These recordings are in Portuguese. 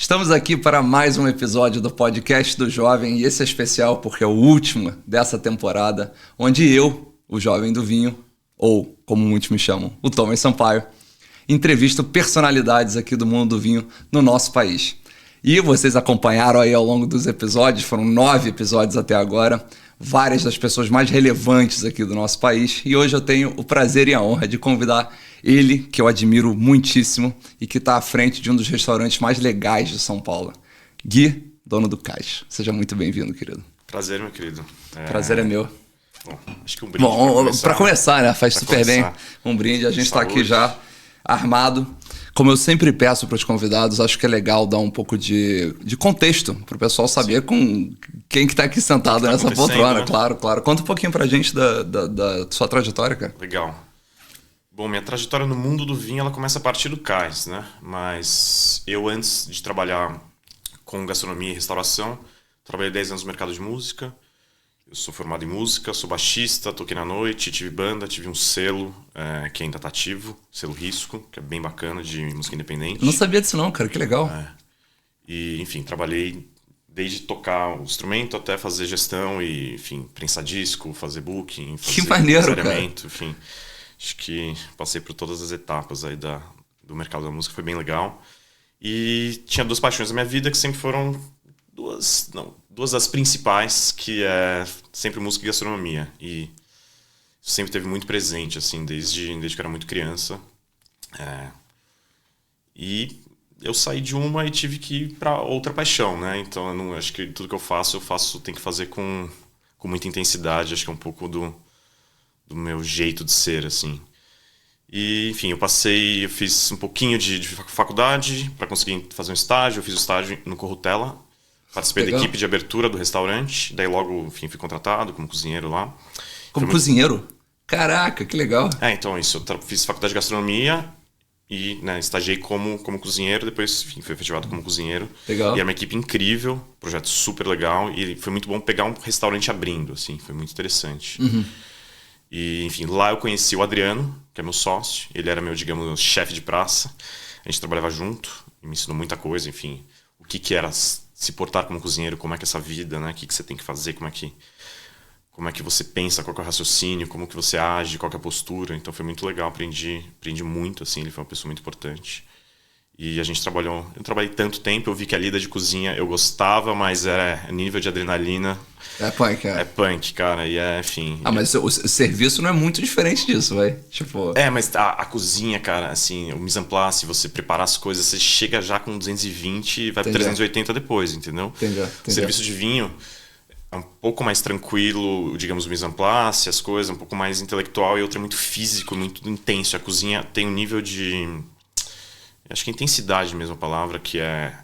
Estamos aqui para mais um episódio do Podcast do Jovem, e esse é especial porque é o último dessa temporada, onde eu, o Jovem do Vinho, ou como muitos me chamam, o Thomas Sampaio, entrevisto personalidades aqui do mundo do vinho no nosso país. E vocês acompanharam aí ao longo dos episódios, foram 9 episódios até agora, várias das pessoas mais relevantes aqui do nosso país, e hoje eu tenho o prazer e a honra de convidar ele, que eu admiro muitíssimo e que está à frente de um dos restaurantes mais legais de São Paulo. Gui, dono do Cais. Seja muito bem-vindo, querido. Prazer, meu querido. Prazer é meu. Bom, acho que um brinde para começar, né? Faz super bem. Um brinde. A gente está aqui já armado. Como eu sempre peço para os convidados, acho que é legal dar um pouco de contexto para o pessoal saber com quem que está aqui sentado nessa poltrona. Né? Claro. Conta um pouquinho para a gente da sua trajetória, cara. Legal. Bom, minha trajetória no mundo do vinho, ela começa a partir do Cais, né? Mas eu, antes de trabalhar com gastronomia e restauração, trabalhei 10 anos no mercado de música. Eu sou formado em música, sou baixista, toquei na noite, tive banda, tive um selo que ainda está ativo, selo Risco, que é bem bacana, de música independente. Não sabia disso não, cara, que legal. E, enfim, trabalhei desde tocar o instrumento até fazer gestão e, enfim, prensar disco, fazer booking, fazer que maneiro, cara. Enfim. Acho que passei por todas as etapas aí do mercado da música, foi bem legal. E tinha 2 paixões da minha vida que sempre foram duas das principais, que é sempre música e gastronomia. E sempre teve muito presente, assim, desde que eu era muito criança. E eu saí de uma e tive que ir para outra paixão, né? Então, eu não, acho que tudo que eu faço tem que fazer com muita intensidade. Acho que é um pouco do meu jeito de ser, assim. E, enfim, eu fiz um pouquinho de faculdade para conseguir fazer um estágio. Eu fiz o estágio no Corrutela, participei da equipe de abertura do restaurante, daí logo, enfim, fui contratado como cozinheiro lá. Como cozinheiro? Caraca, que legal. Então, isso, eu fiz faculdade de gastronomia e, né, estagiei como cozinheiro, depois, enfim, fui efetivado como cozinheiro. Legal. E era uma equipe incrível, projeto super legal, e foi muito bom pegar um restaurante abrindo, assim, foi muito interessante. Uhum. E, enfim, lá eu conheci o Adriano, que é meu sócio. Ele era meu, digamos, chefe de praça. A gente trabalhava junto e me ensinou muita coisa, enfim. O que era se portar como cozinheiro, como é que é essa vida, né? O que você tem que fazer, como é que você pensa, qual que é o raciocínio, como que você age, qual que é a postura. Então foi muito legal, aprendi muito, assim. Ele foi uma pessoa muito importante. E a gente trabalhou... Eu trabalhei tanto tempo, eu vi que a lida de cozinha eu gostava, mas era nível de adrenalina... É punk, cara. É punk, cara, e enfim... mas o serviço não é muito diferente disso, vai. Tipo... mas a cozinha, cara, assim, o mise en place, você preparar as coisas, você chega já com 220 e vai para 380 depois, entendeu? Entendi. O serviço de vinho é um pouco mais tranquilo, digamos, o mise en place, as coisas, um pouco mais intelectual, e outro é muito físico, muito intenso. A cozinha tem um nível de... Acho que intensidade mesmo a palavra, que é...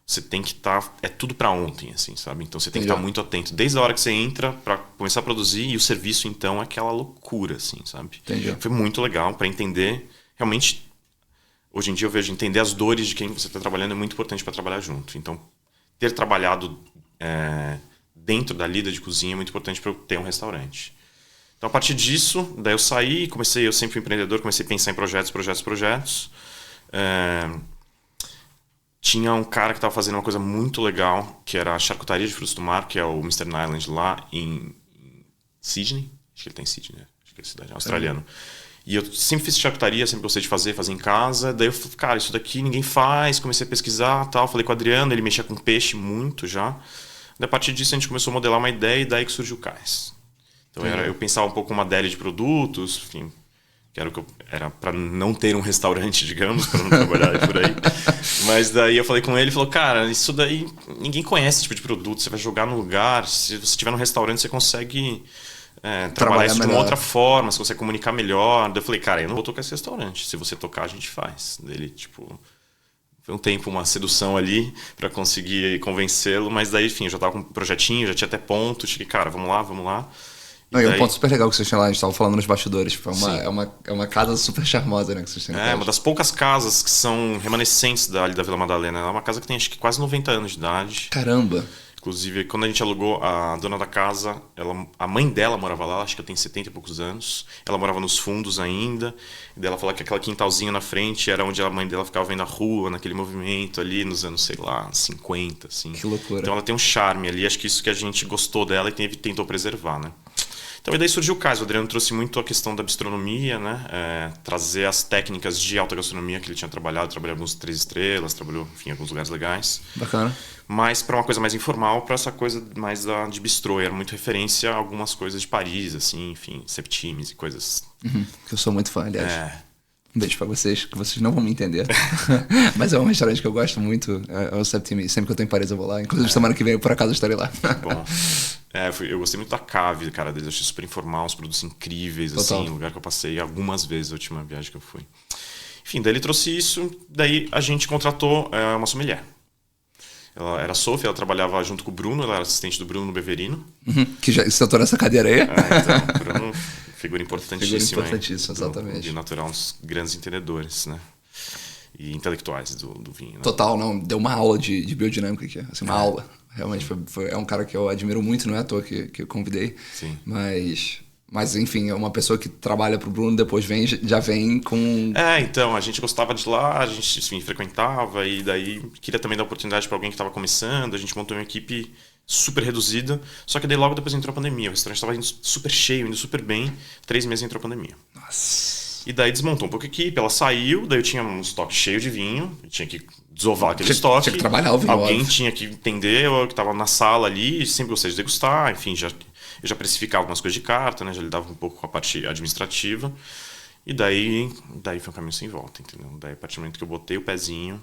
Você tem que estar... É tudo para ontem, assim, sabe? Então você tem que estar muito atento. Desde a hora que você entra para começar a produzir, e o serviço, então, é aquela loucura, assim, sabe? Entendi. Foi muito legal para entender... Realmente, hoje em dia eu vejo entender as dores de quem você está trabalhando é muito importante para trabalhar junto. Então, ter trabalhado dentro da lida de cozinha é muito importante para eu ter um restaurante. Então, a partir disso, daí eu saí, eu sempre fui empreendedor, comecei a pensar em projetos. Tinha um cara que estava fazendo uma coisa muito legal, que era a charcutaria de frutos do mar, que é o Mr. Nyland lá em Sydney. Acho que ele está em Sydney, acho que é a cidade, australiano. E eu sempre fiz charcutaria, sempre gostei de fazer em casa. Daí eu falei, cara, isso daqui ninguém faz. Comecei a pesquisar, tal. Falei com o Adriano, ele mexia com peixe muito já. Daí, a partir disso a gente começou a modelar uma ideia, e daí que surgiu o Cais. Então eu pensava um pouco uma adega de produtos, enfim... Que era para não ter um restaurante, digamos, para não trabalhar por aí. Mas daí eu falei com ele, falou, cara, isso daí ninguém conhece esse tipo de produto, você vai jogar no lugar, se você estiver no restaurante você consegue trabalhar isso de uma outra forma, você consegue comunicar melhor. Daí eu falei, cara, eu não vou tocar esse restaurante, se você tocar a gente faz. Daí ele, foi um tempo, uma sedução ali para conseguir convencê-lo, mas daí, enfim, eu já tava com um projetinho, já tinha até ponto, cheguei, cara, vamos lá. Não, e um ponto super legal que vocês têm lá, a gente estava falando nos bastidores, tipo, é uma casa super charmosa, né, que vocês têm. Uma das poucas casas que são remanescentes da Vila Madalena. Ela é uma casa que tem acho que quase 90 anos de idade. Caramba! Inclusive, quando a gente alugou, a dona da casa, a mãe dela morava lá, acho que ela tem 70 e poucos anos. Ela morava nos fundos ainda. E daí ela falou que aquela quintalzinha na frente era onde a mãe dela ficava vendo a rua, naquele movimento ali, nos anos, sei lá, 50, assim. Que loucura. Então ela tem um charme ali, acho que isso que a gente gostou dela e tentou preservar, né? Então, e daí surgiu o caso. O Adriano trouxe muito a questão da bistronomia, né? Trazer as técnicas de alta gastronomia que ele tinha trabalhado. Trabalhou alguns 3 estrelas, trabalhou, enfim, em alguns lugares legais. Bacana. Mas para uma coisa mais informal, para essa coisa mais de bistrô. Era muito referência a algumas coisas de Paris, assim, enfim, Septimes e coisas. Que eu sou muito fã, aliás. Um beijo pra vocês, que vocês não vão me entender. Mas é um restaurante que eu gosto muito, é o Septime. Sempre que eu tô em Paris eu vou lá. Inclusive, semana que vem, por acaso, eu estarei lá. Bom. Eu gostei muito da cave, cara, deles. Achei super informal, uns produtos incríveis, Total. assim. Um lugar que eu passei algumas vezes a última viagem que eu fui. Enfim, daí ele trouxe isso. Daí a gente contratou uma sommelier. Ela era a Sophie, ela trabalhava junto com o Bruno. Ela era assistente do Bruno Beverino. Que já sentou nessa cadeira aí. Então, Bruno, figura importantíssima. Figura importantíssima, exatamente. De natural, uns grandes entendedores, né? E intelectuais do vinho, né? Total, não. Deu uma aula de biodinâmica aqui. Assim, uma aula. Realmente, é um cara que eu admiro muito, não é à toa que eu convidei. Sim. Mas, enfim, é uma pessoa que trabalha pro Bruno, depois já vem com... Então, a gente gostava de lá, a gente, enfim, frequentava, e daí queria também dar oportunidade para alguém que estava começando. A gente montou uma equipe super reduzida, só que daí logo depois entrou a pandemia. O restaurante estava indo super cheio, indo super bem. 3 meses entrou a pandemia. Nossa. E daí desmontou um pouco a equipe, ela saiu, daí eu tinha um estoque cheio de vinho, eu tinha que desovar aquele estoque. Tinha que trabalhar o vinho. Alguém óbvio. tinha que entender, eu que estava na sala ali, sempre gostei de degustar, enfim, eu já precificava algumas coisas de carta, né, já lidava um pouco com a parte administrativa. E daí foi um caminho sem volta, entendeu? Daí a partir do momento que eu botei o pezinho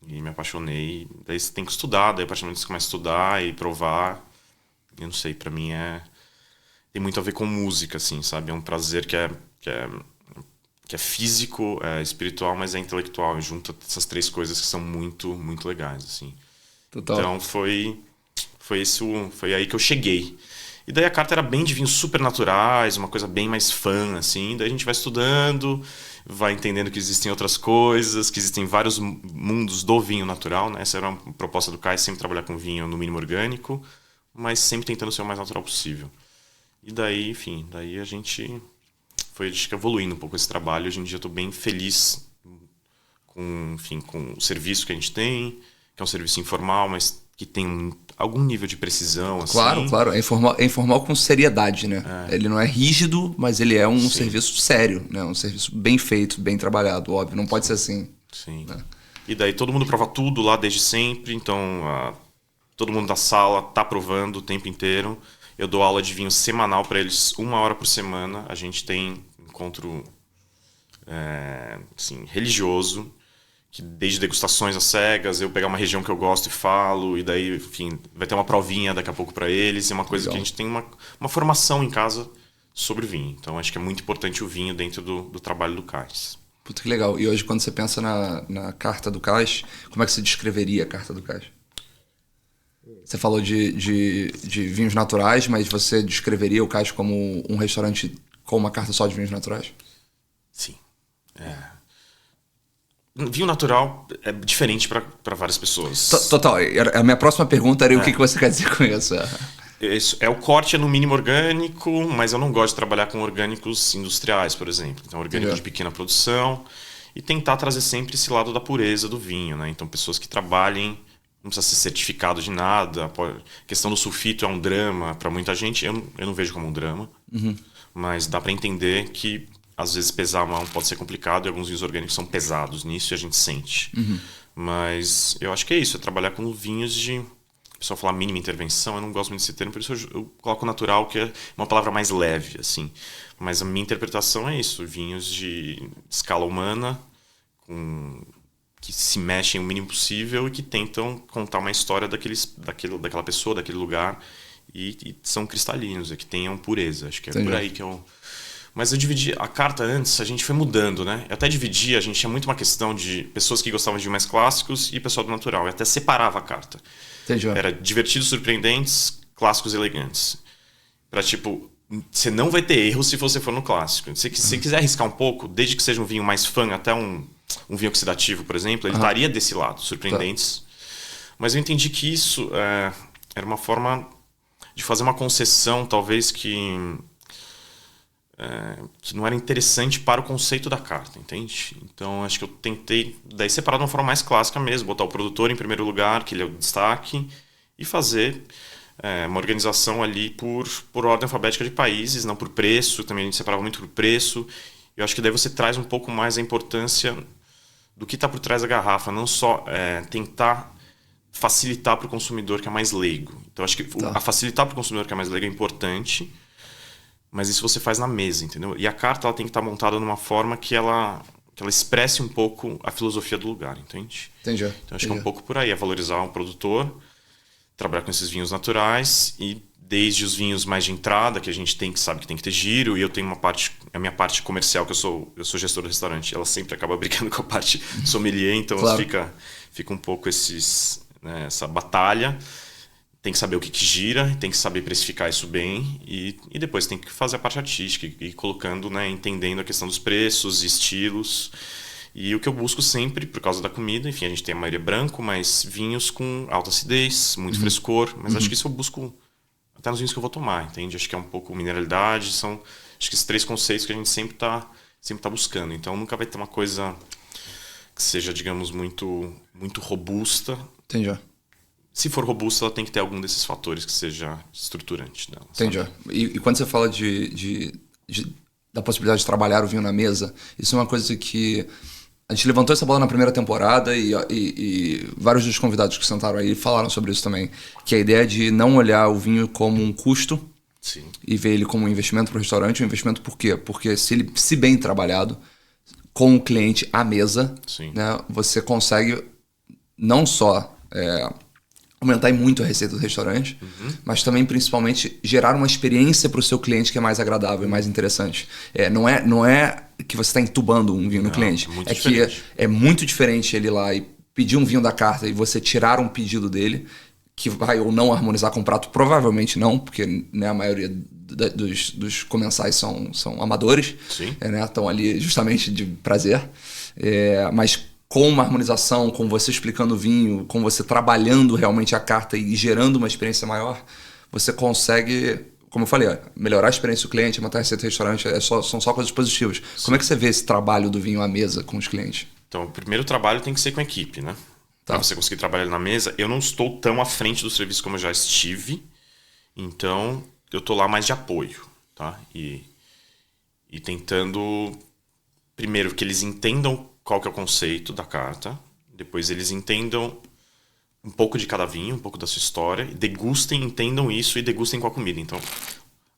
e me apaixonei, daí você tem que estudar, daí a partir do momento que você começa a estudar e provar, eu não sei, pra mim tem muito a ver com música, assim, sabe? É um prazer que é físico, é espiritual, mas é intelectual. E junta essas 3 coisas que são muito, muito legais, assim. Total. Então foi aí que eu cheguei. E daí a carta era bem de vinhos super naturais, uma coisa bem mais fã, assim. Daí a gente vai estudando, vai entendendo que existem outras coisas, que existem vários mundos do vinho natural, né? Essa era uma proposta do Kai, sempre trabalhar com vinho no mínimo orgânico, mas sempre tentando ser o mais natural possível. E daí, enfim, a gente foi, acho que, evoluindo um pouco esse trabalho. Hoje em dia eu estou bem feliz com o serviço que a gente tem, que é um serviço informal, mas que tem algum nível de precisão. Assim. Claro. É informal com seriedade, né? Ele não é rígido, mas ele é um serviço sério, né? Um serviço bem feito, bem trabalhado, óbvio. Não pode ser assim. Sim. Né? E daí todo mundo prova tudo lá desde sempre, então todo mundo da sala tá provando o tempo inteiro. Eu dou aula de vinho semanal para eles, 1 hora por semana. A gente tem encontro assim, religioso, que desde degustações às cegas, eu pegar uma região que eu gosto e falo, e daí, enfim, vai ter uma provinha daqui a pouco para eles. É uma coisa Legal. que a gente tem uma formação em casa sobre vinho. Então acho que é muito importante o vinho dentro do trabalho do Cais. Puta que legal. E hoje, quando você pensa na carta do Cais, como é que você descreveria a carta do Cais? Você falou de vinhos naturais, mas você descreveria o Cais como um restaurante com uma carta só de vinhos naturais? Sim. Vinho natural é diferente para várias pessoas. Total. A minha próxima pergunta era o que você quer dizer com isso? O corte é no mínimo orgânico, mas eu não gosto de trabalhar com orgânicos industriais, por exemplo. Então, orgânico de pequena produção. E tentar trazer sempre esse lado da pureza do vinho, né? Então, pessoas que trabalhem, não precisa ser certificado de nada. A questão do sulfito é um drama para muita gente. Eu não vejo como um drama. Mas dá para entender que, às vezes, pesar a mão pode ser complicado. E alguns vinhos orgânicos são pesados nisso e a gente sente. Mas eu acho que é isso. É trabalhar com vinhos de... O pessoal fala mínima intervenção. Eu não gosto muito desse termo. Por isso eu coloco natural, que é uma palavra mais leve, assim. Mas a minha interpretação é isso. Vinhos de escala humana, que se mexem o mínimo possível e que tentam contar uma história daquela pessoa, daquele lugar, e são cristalinos, que tenham pureza. Acho que é por aí que eu... Mas eu dividi a carta antes, a gente foi mudando, né? Eu até dividi, a gente tinha muito uma questão de pessoas que gostavam de mais clássicos e pessoal do natural. Eu até separava a carta. Entendi. Era divertidos, surpreendentes, clássicos, elegantes. Pra, tipo, você não vai ter erro se você for no clássico. Se você quiser arriscar um pouco, desde que seja um vinho mais fã, até um vinho oxidativo, por exemplo, ele estaria desse lado, surpreendentes. Mas eu entendi que isso era uma forma de fazer uma concessão, talvez, que não era interessante para o conceito da carta, entende? Então, acho que eu tentei, daí separar de uma forma mais clássica mesmo, botar o produtor em primeiro lugar, que ele é o destaque, e fazer uma organização ali por ordem alfabética de países, não por preço, também a gente separava muito por preço. Eu acho que daí você traz um pouco mais a importância do que está por trás da garrafa, não só tentar facilitar para o consumidor que é mais leigo. Então, acho que a facilitar para o consumidor que é mais leigo é importante, mas isso você faz na mesa, entendeu? E a carta ela tem que estar montada de uma forma que ela expresse um pouco a filosofia do lugar, entende? Entendi. Então, acho que é um pouco por aí, é valorizar um produtor, trabalhar com esses vinhos naturais e desde os vinhos mais de entrada, que a gente sabe que tem que ter giro, e eu tenho a minha parte comercial, que eu sou gestor do restaurante, ela sempre acaba brigando com a parte sommelier, então claro. fica um pouco essa batalha. Tem que saber o que gira, tem que saber precificar isso bem e depois tem que fazer a parte artística e ir colocando, entendendo a questão dos preços, estilos. E o que eu busco sempre, por causa da comida, enfim, a gente tem a maioria branco, mas vinhos com alta acidez, muito frescor, mas acho que isso eu busco até nos vinhos que eu vou tomar, entende? Acho que é um pouco mineralidade, acho que esses 3 conceitos que a gente sempre tá buscando. Então nunca vai ter uma coisa que seja, digamos, muito, muito robusta. Entendi. Se for robusta, ela tem que ter algum desses fatores que seja estruturante dela. Entendi. E quando você fala da possibilidade de trabalhar o vinho na mesa, isso é uma coisa que a gente levantou essa bola na primeira temporada e vários dos convidados que sentaram aí falaram sobre isso também, que a ideia de não olhar o vinho como um custo. Sim. E ver ele como um investimento para o restaurante. Um investimento por quê? Porque se bem trabalhado com o cliente à mesa, né, você consegue não só aumentar muito a receita do restaurante, mas também, principalmente, gerar uma experiência para o seu cliente que é mais agradável e mais interessante. Não é que você está entubando um vinho no cliente. Que é muito diferente ele ir lá e pedir um vinho da carta e você tirar um pedido dele, que vai ou não harmonizar com o prato, provavelmente não, porque a maioria dos comensais são amadores, estão ali justamente de prazer. Mas com uma harmonização, com você explicando o vinho, com você trabalhando realmente a carta e gerando uma experiência maior, você consegue, como eu falei, melhorar a experiência do cliente, aumentar a receita do restaurante, são só coisas positivas. Sim. Como é que você vê esse trabalho do vinho à mesa com os clientes? Então, o primeiro trabalho tem que ser com a equipe, né? Para você conseguir trabalhar na mesa. Eu não estou tão à frente do serviço como eu já estive, então eu estou lá mais de apoio, tá? E tentando, primeiro, que eles entendam qual que é o conceito da carta, depois eles entendam um pouco de cada vinho, um pouco da sua história, degustem, entendam isso e degustem com a comida. Então,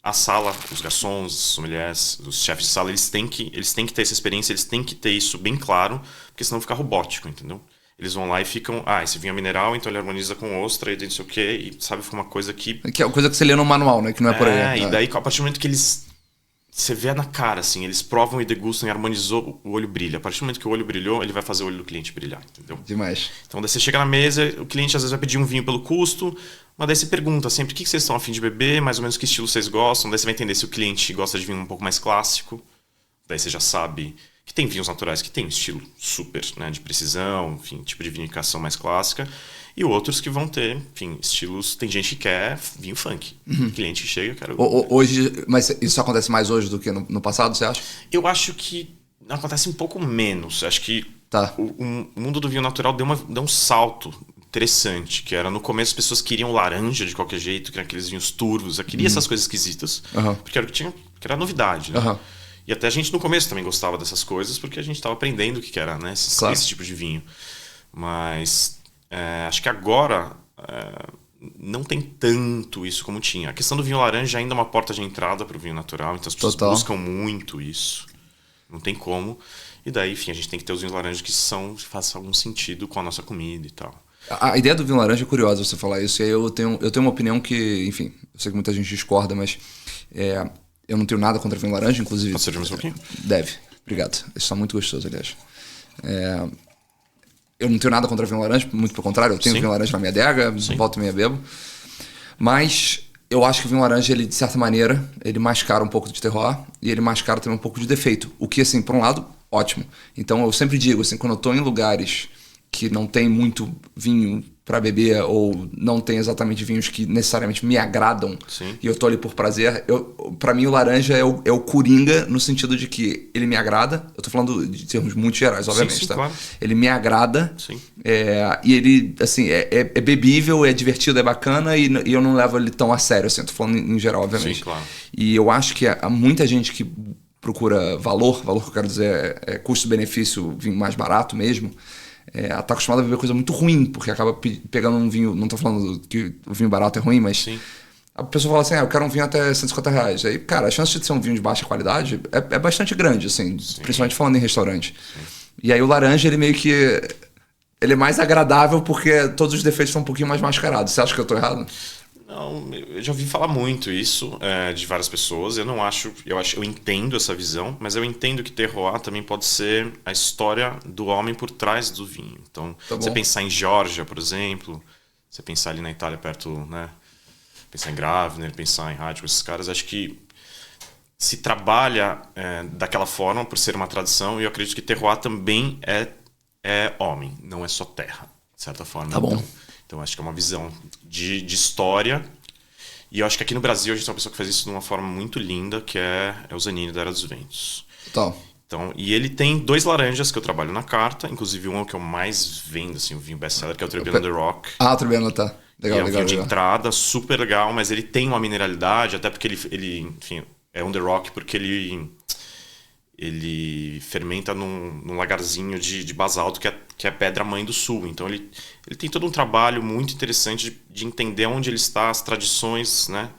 a sala, os garçons, os sommeliers, os chefes de sala, eles têm que ter essa experiência, eles têm que ter isso bem claro, porque senão fica robótico, entendeu? Eles vão lá e ficam, esse vinho é mineral, então ele harmoniza com ostra e não sei o quê, e sabe, fica uma coisa que... Que é uma coisa que você lê no manual, né? Que não é por aí. E daí, a partir do momento que eles... Você vê na cara, assim, eles provam e degustam e harmonizou, o olho brilha. A partir do momento que o olho brilhou, ele vai fazer o olho do cliente brilhar, entendeu? Demais. Então, daí você chega na mesa, o cliente às vezes vai pedir um vinho pelo custo, mas daí você pergunta sempre o que vocês estão a fim de beber, mais ou menos que estilo vocês gostam, daí você vai entender se o cliente gosta de vinho um pouco mais clássico, daí você já sabe que tem vinhos naturais que tem um estilo super, né, de precisão, enfim, tipo de vinificação mais clássica, e outros que vão ter, enfim, estilos... Tem gente que quer vinho funk. Cliente que chega, eu quero... Hoje, mas isso acontece mais hoje do que no passado, você acha? Eu acho que acontece um pouco menos. Acho que o mundo do vinho natural deu um salto interessante, que era no começo as pessoas queriam laranja de qualquer jeito, queriam aqueles vinhos turvos, queria essas coisas esquisitas, porque era o que era novidade, né? E até a gente no começo também gostava dessas coisas, porque a gente estava aprendendo o que era, né, esse tipo de vinho. Mas... acho que agora não tem tanto isso como tinha. A questão do vinho laranja ainda é uma porta de entrada para o vinho natural, então as pessoas buscam muito isso. Não tem como. E daí, enfim, a gente tem que ter os vinhos laranjas que façam algum sentido com a nossa comida e tal. A ideia do vinho laranja é curiosa você falar isso. E aí eu tenho uma opinião que, enfim, eu sei que muita gente discorda, mas eu não tenho nada contra vinho laranja, inclusive. Posso servir mais um pouquinho? Deve. Obrigado. Isso está muito gostoso, aliás. Eu não tenho nada contra vinho laranja, muito pelo contrário, eu tenho vinho laranja na minha adega, volta e meia bebo. Mas eu acho que o vinho laranja, ele, de certa maneira, ele mascara um pouco de terroir e ele mascara também um pouco de defeito. O que, assim, por um lado, ótimo. Então eu sempre digo, assim, quando eu estou em lugares que não tem muito vinho pra beber, ou não tem exatamente vinhos que necessariamente me agradam, Sim. e eu tô ali por prazer, pra mim o laranja é o coringa no sentido de que ele me agrada, eu tô falando de termos muito gerais, obviamente, sim, tá? claro. Ele me agrada, Sim. e ele, assim, é bebível, é divertido, é bacana, e eu não levo ele tão a sério, assim, eu tô falando em geral, obviamente. Sim, claro. E eu acho que há muita gente que procura valor que eu quero dizer é custo-benefício, vinho mais barato mesmo, tá acostumado a beber coisa muito ruim, porque acaba pegando um vinho, não tô falando que o vinho barato é ruim, mas Sim. a pessoa fala assim, eu quero um vinho até R$150. Aí, cara, a chance de ser um vinho de baixa qualidade é bastante grande, assim, principalmente falando em restaurante. Sim. E aí o laranja, ele meio que... Ele é mais agradável porque todos os defeitos estão um pouquinho mais mascarados. Você acha que eu tô errado? Não, eu já ouvi falar muito isso de várias pessoas. Eu entendo essa visão, mas eu entendo que terroir também pode ser a história do homem por trás do vinho. Então, você pensar em Geórgia, por exemplo, você pensar ali na Itália perto, né? Pensar em Gravner, pensar em Radko, esses caras, acho que se trabalha daquela forma por ser uma tradição, e eu acredito que terroir também é homem, não é só terra, de certa forma. Tá bom. Então acho que é uma visão de história. E eu acho que aqui no Brasil a gente tem uma pessoa que faz isso de uma forma muito linda, que é o Zanini da Era dos Ventos. Tá. Então, e ele tem 2 laranjas que eu trabalho na carta, inclusive um é o que eu mais vendo, assim, o vinho best-seller, que é o Trebbiano The Rock. Ah, o Trebbiano, tá. Legal, é um vinho de legal. entrada, super legal, mas ele tem uma mineralidade, até porque ele enfim, é um The Rock porque ele fermenta num lagarzinho de basalto que é a pedra-mãe do sul. Então ele tem todo um trabalho muito interessante de entender onde ele está, as tradições, né,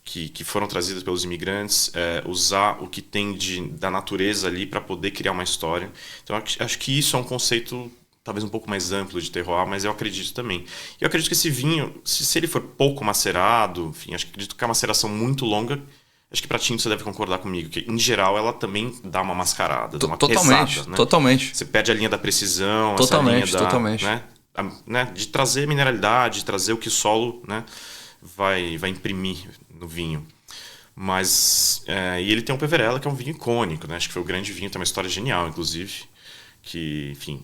que foram trazidas pelos imigrantes, usar o que tem da natureza ali para poder criar uma história. Então acho que isso é um conceito talvez um pouco mais amplo de terroir, mas eu acredito também. E eu acredito que esse vinho, se ele for pouco macerado, enfim, acredito que a maceração muito longa, acho que pra tinto você deve concordar comigo, que em geral ela também dá uma mascarada, dá uma pesada, né? Totalmente. Você perde a linha da precisão, totalmente, essa linha totalmente. né, de trazer mineralidade, de trazer o que o solo, né, vai imprimir no vinho. Mas, e ele tem um Peverella, que é um vinho icônico, né? Acho que foi o grande vinho, tem uma história genial, inclusive, que, enfim...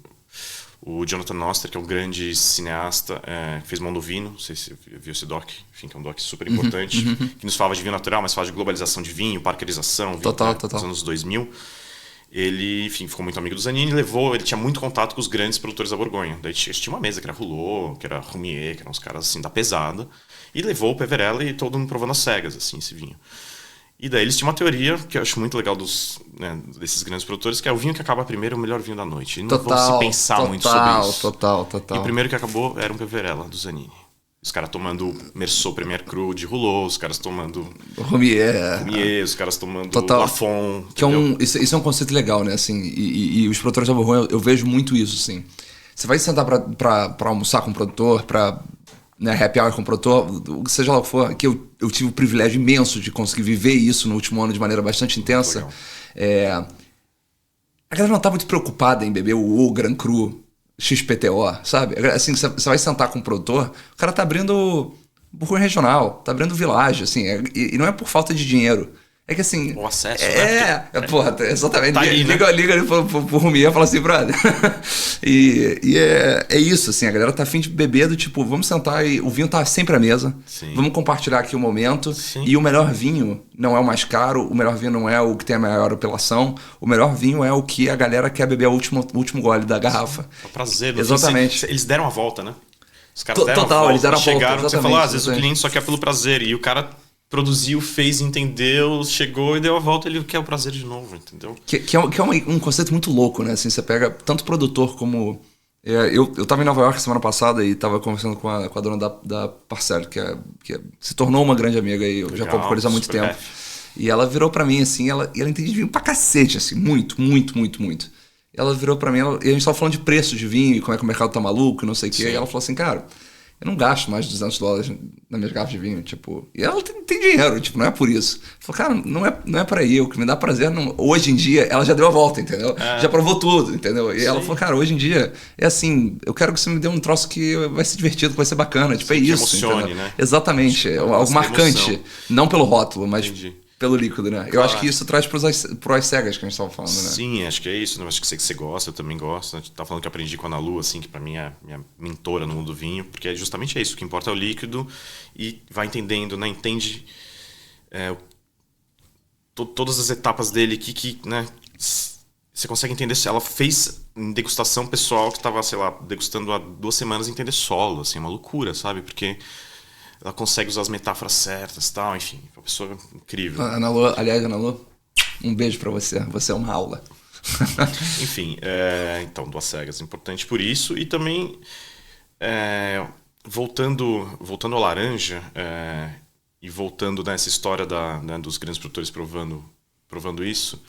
O Jonathan Noster, que é um grande cineasta, fez Mão do Vinho, não sei se você viu esse doc, enfim, que é um doc super importante, que nos fala de vinho natural, mas fala de globalização de vinho, parkerização, vinho, total. nos anos 2000. Ele, enfim, ficou muito amigo do Zanini e ele tinha muito contato com os grandes produtores da Borgonha. Daí tinha uma mesa que era Rouleau, que era Roumier, que eram uns caras assim da pesada, e levou o Peverella e todo mundo provando às cegas, assim, esse vinho. E daí eles tinham uma teoria que eu acho muito legal desses grandes produtores, que é o vinho que acaba primeiro é o melhor vinho da noite. E não vão se pensar muito sobre isso. Total. E o primeiro que acabou era um Peverella, do Zanini. Os caras tomando Merceau Premier Cru de Rouleau, os caras tomando Roumier, os caras tomando Lafon. Que isso é um conceito legal, né? Assim, e os produtores da Borgonha, eu vejo muito isso, assim. Você vai sentar pra almoçar com o produtor, pra... Né, happy hour com o produtor, seja lá o que for, que eu tive o privilégio imenso de conseguir viver isso no último ano de maneira bastante intensa. A galera não tá muito preocupada em beber o Gran Cru XPTO, sabe? Assim, você vai sentar com o produtor, o cara tá abrindo Borgonha Regional, tá abrindo Village, assim, e não é por falta de dinheiro. É que assim... O acesso, né? Porra, exatamente. Tá ali, liga ali pro Rumier e fala assim, brother. e é isso, assim, a galera tá afim de beber do tipo, vamos sentar e o vinho tá sempre à mesa. Sim. Vamos compartilhar aqui o momento. Sim. E o melhor vinho não é o mais caro, o melhor vinho não é o que tem a maior apelação, o melhor vinho é o que a galera quer beber o último gole da garrafa. É o prazer. Exatamente. Eles deram a volta, né? Os caras deram a volta, eles deram a volta. Chegaram, você falou, às vezes o cliente só quer pelo prazer, e o cara produziu, fez, entendeu, chegou e deu a volta, ele quer o prazer de novo, entendeu? Que é um conceito muito louco, né? Assim, você pega tanto produtor como... Eu tava em Nova York semana passada e tava conversando com a dona da Parcel, que se tornou uma grande amiga e eu já compro com eles há muito tempo. Bem. E ela virou pra mim, assim, ela entende de vinho pra cacete, assim, muito. Ela virou pra mim, e a gente tava falando de preço de vinho, e como é que o mercado tá maluco, e não sei o quê, e ela falou assim, cara... Eu não gasto mais de $200 nas minhas garrafas de vinho, tipo... E ela tem dinheiro, tipo, não é por isso. Eu falei, cara, não é pra ir, o que me dá prazer... Hoje em dia, ela já deu a volta, entendeu? Já provou tudo, entendeu? E ela falou, cara, hoje em dia, é assim... Eu quero que você me dê um troço que vai ser divertido, que vai ser bacana. Tipo, é isso, emocione, entendeu? Né? Exatamente, algo marcante. Emoção. Não pelo rótulo, mas pelo líquido, né? Eu acho que isso traz pros cegas que a gente estava falando, né? Sim, acho que é isso. Acho que você gosta, eu também gosto. A gente tá falando que aprendi com a Ana Lu, assim, que pra mim é minha mentora no mundo do vinho, porque é justamente isso. O que importa é o líquido e vai entendendo, né? Entende todas as etapas dele que né? Você consegue entender se ela fez em degustação pessoal que estava, sei lá, degustando há 2 semanas, entender solo, assim, uma loucura, sabe? Porque ela consegue usar as metáforas certas, tal, enfim, é uma pessoa incrível. Ana Lu, um beijo pra você. Você é uma aula. Enfim, então, 2 cegas, importante por isso. E também, voltando ao laranja, e voltando nessa história né, dos grandes produtores provando isso.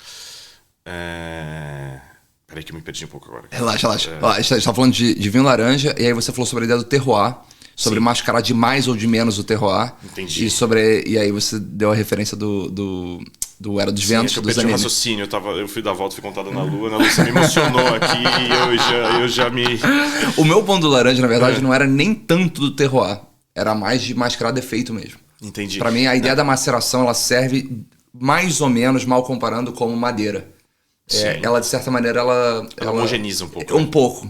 Peraí que eu me perdi um pouco agora. Relaxa. Ó, a gente tá falando de vinho laranja, e aí você falou sobre a ideia do terroir, sobre mascarar de mais ou de menos o terroir. Entendi. E aí você deu a referência do Era dos Ventos, eu dos perdi o animes. raciocínio, eu fui dar a volta, fui contada na Lua, na Lua você me emocionou aqui e eu já me... O meu ponto do laranja, na verdade, não era nem tanto do terroir, era mais de mascarar defeito mesmo. Entendi. Pra mim, a ideia da maceração, ela serve mais ou menos, mal comparando, como madeira. Ela, de certa maneira, ela homogeneiza um pouco. Um pouco.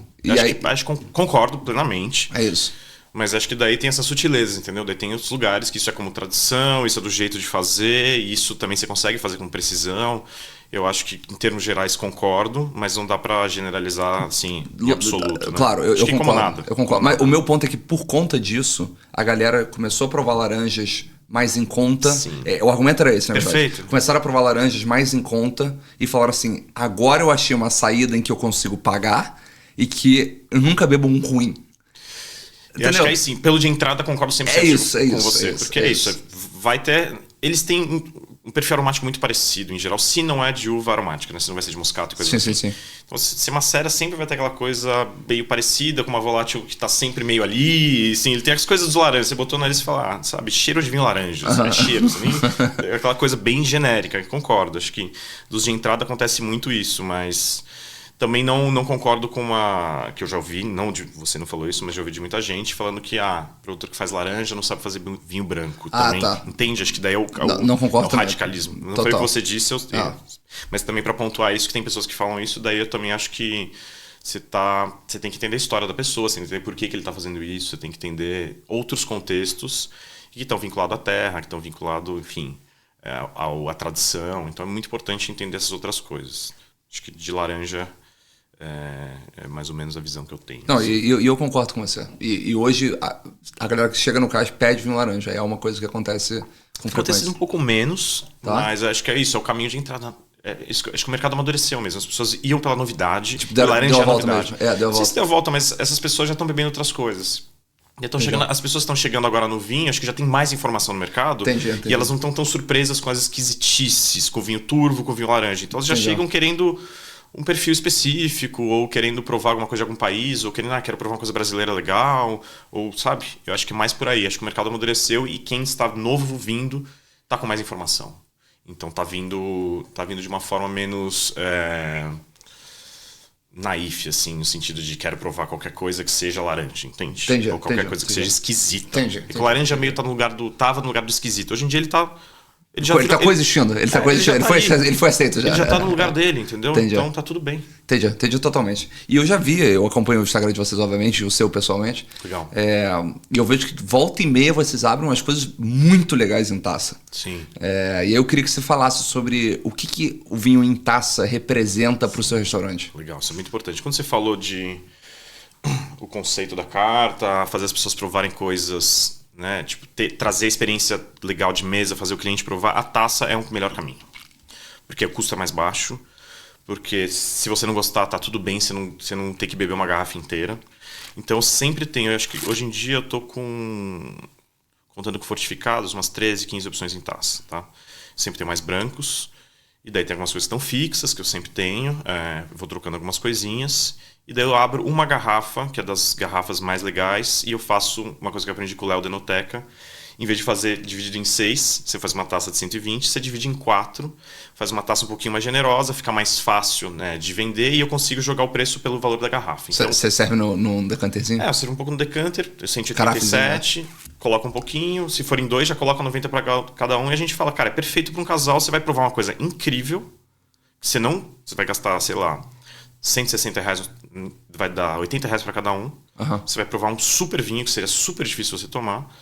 Acho que concordo plenamente. É isso. Mas acho que daí tem essas sutilezas, entendeu? Daí tem outros lugares que isso é como tradição, isso é do jeito de fazer, e isso também você consegue fazer com precisão. Eu acho que, em termos gerais, concordo, mas não dá pra generalizar, assim, em absoluto. Né? Claro, eu concordo. Como nada. Eu concordo. Mas o meu ponto é que, por conta disso, a galera começou a provar laranjas mais em conta. O argumento era esse, né? Perfeito. Começaram a provar laranjas mais em conta e falaram assim, agora eu achei uma saída em que eu consigo pagar e que eu nunca bebo um ruim. Eu acho que aí sim, pelo de entrada concordo 100% com você. Porque é isso. Vai ter... Eles têm um perfil aromático muito parecido, em geral, se não é de uva aromática, né? Se não vai ser de moscato e coisa assim. Sim. Então, se macera, sempre vai ter aquela coisa meio parecida, com uma volátil que tá sempre meio ali. Assim, ele tem as coisas dos laranjas. Você botou na lista e fala, sabe, cheiro de vinho laranja. É cheiro. É aquela coisa bem genérica. Concordo. Acho que dos de entrada acontece muito isso, mas... Também não concordo com uma... Que eu já ouvi, você não falou isso, mas já ouvi de muita gente falando que produtor que faz laranja não sabe fazer vinho branco. Também, tá. Entende? Acho que daí não concordo é o radicalismo. Não Total. foi o que você disse, mas também para pontuar isso, que tem pessoas que falam isso, daí eu também acho que você tem que entender a história da pessoa, você tem que entender por que ele está fazendo isso, você tem que entender outros contextos que estão vinculados à terra, que estão vinculados, enfim, à tradição. Então é muito importante entender essas outras coisas. Acho que de laranja... É mais ou menos a visão que eu tenho. Não, e eu concordo com você. E hoje a galera que chega no cais pede vinho laranja. É uma coisa que acontece com frequência. Acontece um pouco menos, mas acho que é isso, é o caminho de entrada. Acho que o mercado amadureceu mesmo. As pessoas iam pela novidade. Tipo, deu a volta mesmo. Deu a volta. Não sei se deu a volta, mas essas pessoas já estão bebendo outras coisas. As pessoas estão chegando agora no vinho, acho que já tem mais informação no mercado. Entendi. E elas não estão tão surpresas com as esquisitices, com o vinho turvo, com o vinho laranja. Então elas já chegam querendo um perfil específico, ou querendo provar alguma coisa de algum país, ou querendo, quero provar uma coisa brasileira legal, ou sabe? Eu acho que mais por aí. Acho que o mercado amadureceu e quem está novo vindo está com mais informação. Então tá vindo de uma forma menos naif, assim, no sentido de quero provar qualquer coisa que seja laranja, entende? Ou qualquer coisa que seja esquisita. Porque o laranja meio tava no lugar do esquisito. Hoje em dia ele tá coexistindo. Ele foi aceito já. Ele já tá no lugar dele, entendeu? Entendi. Então tá tudo bem. Entendi totalmente. E eu acompanho o Instagram de vocês, obviamente, o seu pessoalmente. Legal. E eu vejo que volta e meia vocês abrem umas coisas muito legais em taça. Sim. E eu queria que você falasse sobre o que o vinho em taça representa para o seu restaurante. Legal, isso é muito importante. Quando você falou o conceito da carta, fazer as pessoas provarem coisas... Né? Tipo, trazer a experiência legal de mesa, fazer o cliente provar, a taça é um melhor caminho. Porque o custo é mais baixo, porque se você não gostar, tá tudo bem, você não tem que beber uma garrafa inteira. Então eu sempre tenho, eu acho que hoje em dia eu tô contando com fortificados, umas 13, 15 opções em taça, tá? Sempre tem mais brancos, e daí tem algumas coisas que estão fixas, que eu sempre tenho, vou trocando algumas coisinhas. E daí eu abro uma garrafa, que é das garrafas mais legais, e eu faço uma coisa que eu aprendi com o Léo da Enoteca, em vez de fazer dividido em 6, você faz uma taça de 120, você divide em 4, faz uma taça um pouquinho mais generosa, fica mais fácil, né, de vender e eu consigo jogar o preço pelo valor da garrafa. Então, você serve num decanterzinho? eu servo um pouco no decanter, 187, coloca um pouquinho, se for em 2 já coloca 90 para cada um e a gente fala, cara, é perfeito para um casal, você vai provar uma coisa incrível, que você vai gastar, sei lá, R$160, vai dar R$80 para cada um. Você vai provar um super vinho, que seria super difícil você tomar.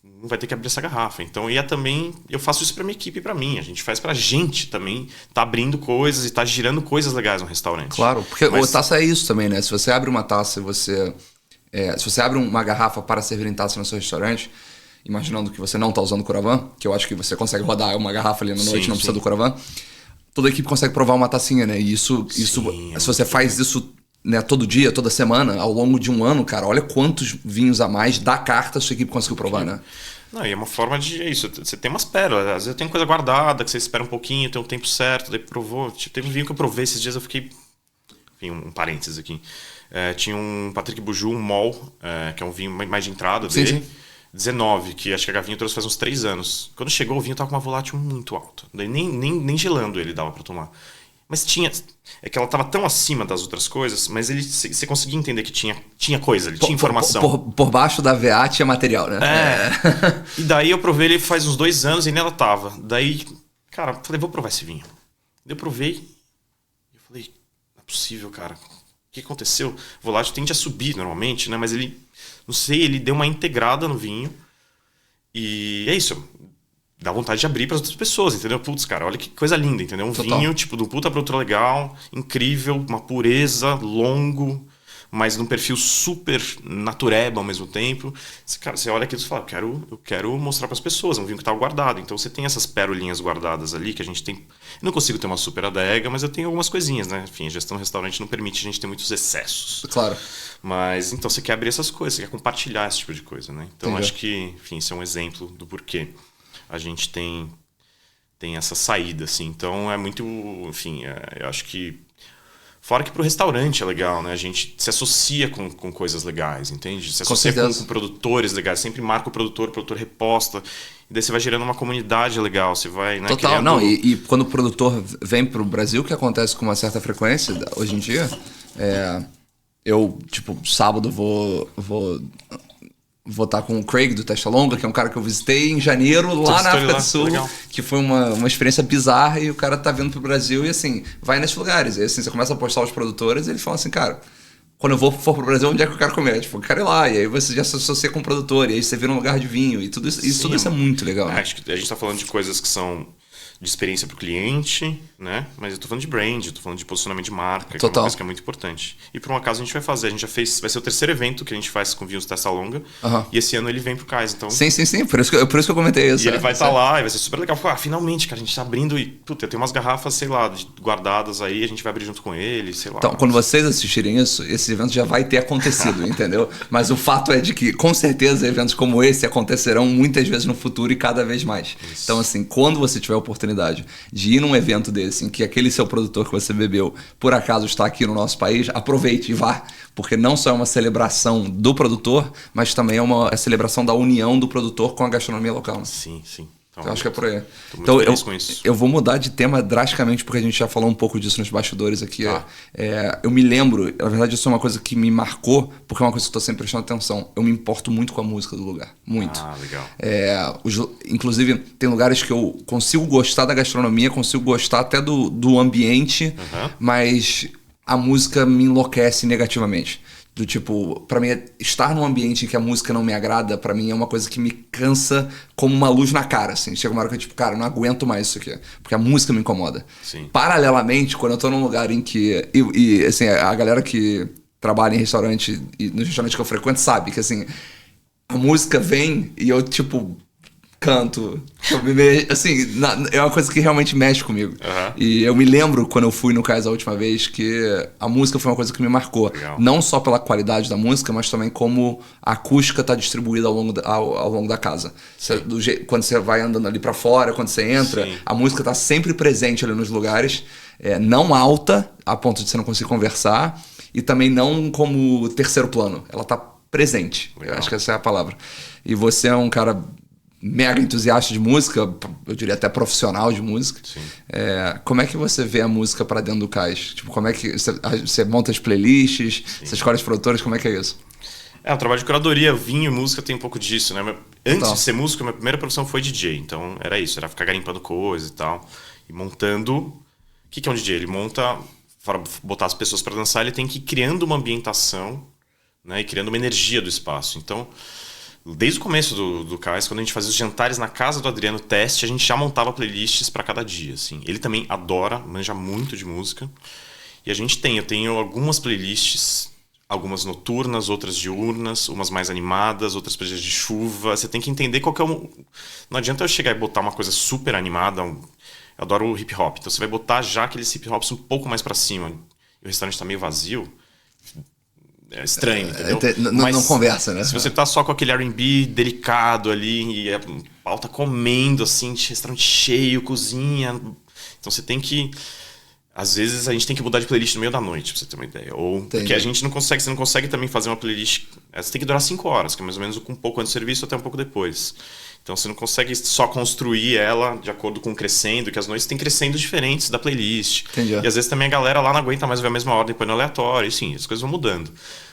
Não vai ter que abrir essa garrafa. Então, eu faço isso para minha equipe e para mim. A gente faz pra gente também. Tá abrindo coisas e tá girando coisas legais no restaurante. Claro, porque a taça é isso também, né? Se você abre uma taça e se você abre uma garrafa para servir em taça no seu restaurante, imaginando que você não tá usando o Coravin, que eu acho que você consegue rodar uma garrafa ali na noite, não precisa do Coravin, toda a equipe consegue provar uma tacinha, né? E isso se você faz isso, né, todo dia, toda semana, ao longo de um ano, cara, olha quantos vinhos a mais da carta a sua equipe conseguiu provar, né? Não, e é uma forma de... É isso, você tem umas pérolas. Às vezes tem coisa guardada, que você espera um pouquinho, tem o tempo certo, daí provou. Teve um vinho que eu provei esses dias, eu fiquei... Enfim, um parênteses aqui. Tinha um Patrick Buju, um Mol, que é um vinho mais de entrada dele. Sim. 19, que acho que a Gavinha trouxe faz uns 3 anos. Quando chegou, o vinho tava com uma volátil muito alta. Daí nem gelando ele dava pra tomar. Mas é que ela estava tão acima das outras coisas, mas você conseguia entender que tinha coisa, ele tinha informação. Por baixo da VA tinha material, né? E daí eu provei ele faz uns 2 anos e nela tava. Daí, cara, eu falei, vou provar esse vinho. Daí eu provei e eu falei, não é possível, cara. O que aconteceu? O volátil tende a subir normalmente, né? Mas ele, não sei, ele deu uma integrada no vinho. E é isso. Dá vontade de abrir para as outras pessoas, entendeu? Putz, cara, olha que coisa linda, entendeu? Vinho, tipo, do puta produto legal, incrível, uma pureza, longo, mas num perfil super natureba ao mesmo tempo. Cara, você olha aquilo e fala, eu quero mostrar para as pessoas, é um vinho que tá guardado. Então você tem essas pérolinhas guardadas ali que a gente tem... Eu não consigo ter uma super adega, mas eu tenho algumas coisinhas, né? Enfim, a gestão do restaurante não permite a gente ter muitos excessos. Claro. Mas, então, você quer abrir essas coisas, você quer compartilhar esse tipo de coisa, né? Então, Entendi. acho que, enfim, isso é um exemplo do porquê a gente tem essa saída, assim. Então, é muito... Enfim, eu acho que... Fora que pro restaurante é legal, né? A gente se associa com coisas legais, entende? Se associa com produtores legais. Sempre marca o produtor reposta. E daí você vai gerando uma comunidade legal. Você vai, né, Total, criando... não. E quando o produtor vem pro Brasil, que acontece com uma certa frequência hoje em dia, eu, tipo, sábado vou estar com o Craig do Testa Longa, que é um cara que eu visitei em janeiro lá na África do Sul, que foi uma experiência bizarra, e o cara tá vindo pro Brasil e assim, vai nesses lugares. E assim, você começa a postar os produtores e eles falam assim, cara, quando eu for pro Brasil, onde é que eu quero comer? Tipo, eu quero ir lá. E aí você já se associa com o produtor, e aí você vira um lugar de vinho, e tudo isso, tudo isso é muito legal. Né? Acho que a gente tá falando de coisas que são de experiência pro cliente, né? Mas eu tô falando de brand, eu tô falando de posicionamento de marca, que é uma coisa que é muito importante. E por um acaso a gente vai fazer, vai ser o 3º evento que a gente faz com vinhos Testa Longa, e esse ano ele vem pro Cais, então... Sim, por isso que eu comentei isso. E ele vai estar lá, e vai ser super legal. Finalmente, cara, a gente tá abrindo e, puta, tem umas garrafas, sei lá, guardadas aí, a gente vai abrir junto com ele, sei lá. Então, quando vocês assistirem isso, esse evento já vai ter acontecido, entendeu? Mas o fato é de que, com certeza, eventos como esse acontecerão muitas vezes no futuro e cada vez mais. Isso. Então, assim, quando você tiver a oportunidade de ir num evento desse, em que aquele seu produtor que você bebeu, por acaso está aqui no nosso país, aproveite e vá, porque não só é uma celebração do produtor, mas também é uma celebração da união do produtor com a gastronomia local. Né? Sim. Então, eu acho que é por aí. Então, eu vou mudar de tema drasticamente, porque a gente já falou um pouco disso nos bastidores aqui. Eu me lembro, na verdade isso é uma coisa que me marcou, porque é uma coisa que eu estou sempre prestando atenção. Eu me importo muito com a música do lugar. Muito. Legal. Inclusive, tem lugares que eu consigo gostar da gastronomia, consigo gostar até do ambiente, mas a música me enlouquece negativamente. Do tipo, pra mim, estar num ambiente em que a música não me agrada, pra mim é uma coisa que me cansa como uma luz na cara, assim. Chega uma hora que eu, tipo, cara, eu não aguento mais isso aqui, porque a música me incomoda. Sim. Paralelamente, quando eu tô num lugar em que... E assim, a galera que trabalha em restaurante, e nos restaurantes que eu frequento, sabe que, assim, a música vem e eu, tipo... canto, assim, é uma coisa que realmente mexe comigo. E eu me lembro quando eu fui no Cais a última vez que a música foi uma coisa que me marcou. Legal. Não só pela qualidade da música, mas também como a acústica está distribuída ao longo da casa. Quando você vai andando ali para fora, quando você entra, a música está sempre presente ali nos lugares, não alta, a ponto de você não conseguir conversar, e também não como terceiro plano. Ela está presente. Eu acho que essa é a palavra. E você é um cara... mega entusiasta de música, eu diria até profissional de música. Como é que você vê a música para dentro do cais? Tipo, como é que você monta as playlists, você escolhe os produtores, como é que é isso? O trabalho de curadoria, vinho e música tem um pouco disso, né? Antes de ser músico, minha primeira profissão foi DJ, então era isso, era ficar garimpando coisa e tal, e montando. O que é um DJ? Ele monta, para botar as pessoas para dançar, ele tem que ir criando uma ambientação, né, e criando uma energia do espaço. Então, desde o começo do Cais, quando a gente fazia os jantares na casa do Adriano Teste, a gente já montava playlists para cada dia, assim. Ele também adora, manja muito de música. E eu tenho algumas playlists, algumas noturnas, outras diurnas, umas mais animadas, outras para dias de chuva. Você tem que entender qual que é o... Não adianta eu chegar e botar uma coisa super animada. Eu adoro o hip hop. Então você vai botar já aqueles hip hops um pouco mais para cima. E o restaurante tá meio vazio. É estranho, entendeu? Não conversa, né? Se você tá só com aquele R&B delicado ali e a pau tá comendo, assim, de restaurante cheio, cozinha. Então você tem que... Às vezes a gente tem que mudar de playlist no meio da noite, pra você ter uma ideia. Ou porque a gente não consegue, você não consegue também fazer uma playlist. Você tem que durar 5 horas, que é mais ou menos um pouco antes do serviço até um pouco depois. Então você não consegue só construir ela de acordo com o crescendo, que as noites têm crescendo diferentes da playlist. Entendi. E às vezes também a galera lá não aguenta mais ver a mesma ordem, põe no aleatório, e sim, as coisas vão mudando.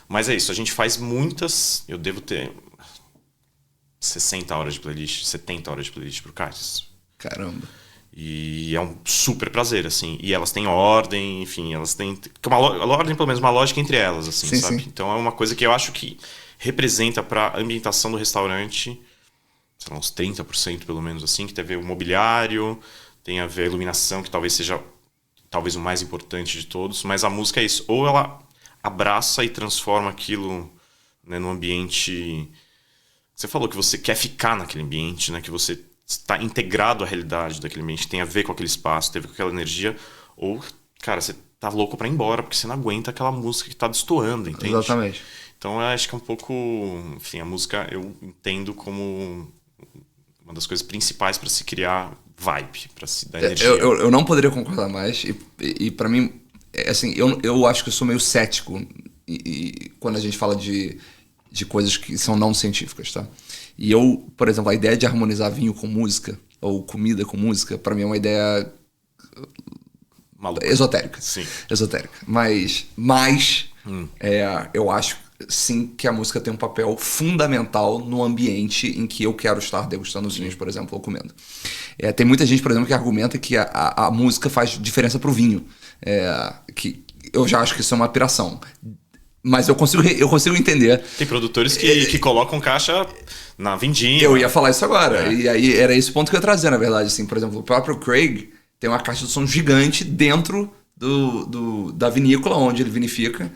Mas é isso, a gente faz muitas. Eu devo ter 60 horas de playlist, 70 horas de playlist pro Cais. Caramba. E é um super prazer, assim. E elas têm ordem, enfim, elas têm uma ordem, pelo menos uma lógica entre elas, assim, sim, sabe? Sim. Então é uma coisa que eu acho que representa para a ambientação do restaurante, sei lá, uns 30% pelo menos, assim, que tem a ver o mobiliário, tem a ver a iluminação, que talvez seja o mais importante de todos, mas a música é isso. Ou ela abraça e transforma aquilo, né, num ambiente... Você falou que você quer ficar naquele ambiente, né, que você está integrado à realidade daquele ambiente, tem a ver com aquele espaço, tem a ver com aquela energia, ou, cara, você tá louco para ir embora, porque você não aguenta aquela música que tá destoando, entende? Exatamente. Então, eu acho que é um pouco... Enfim, a música eu entendo como uma das coisas principais para se criar vibe, para se dar energia. Eu não poderia concordar mais, e para mim, assim, eu acho que eu sou meio cético quando a gente fala de coisas que são não científicas, tá? E eu, por exemplo, a ideia de harmonizar vinho com música, ou comida com música, pra mim é uma ideia maluca. Esotérica. Sim. Esotérica. Mas eu acho, sim, que a música tem um papel fundamental no ambiente em que eu quero estar degustando os vinhos, por exemplo, ou comendo. Tem muita gente, por exemplo, que argumenta que a música faz diferença pro vinho. Que eu já acho que isso é uma piração. Mas eu consigo entender. Tem produtores que colocam caixa na vendinha. Eu ia falar isso agora. E aí era esse ponto que eu ia trazer, na verdade. Assim, por exemplo, o próprio Craig tem uma caixa de som gigante dentro da vinícola onde ele vinifica,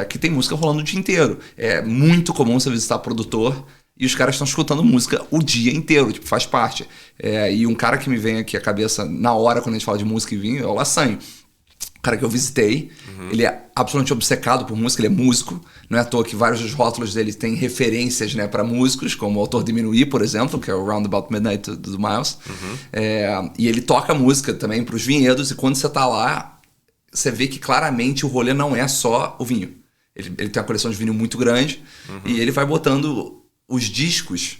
que tem música rolando o dia inteiro. É muito comum você visitar produtor e os caras estão escutando música o dia inteiro, tipo, faz parte. E um cara que me vem aqui à cabeça na hora quando a gente fala de música e vinho é o Lassagne. Cara que eu visitei, ele é absolutamente obcecado por música, ele é músico, não é à toa que vários dos rótulos dele têm referências, né, para músicos, como o Autor Diminuir, por exemplo, que é o Round About Midnight do Miles, e ele toca música também para os vinhedos, e quando você tá lá, você vê que claramente o rolê não é só o vinho. Ele tem uma coleção de vinho muito grande, e ele vai botando os discos,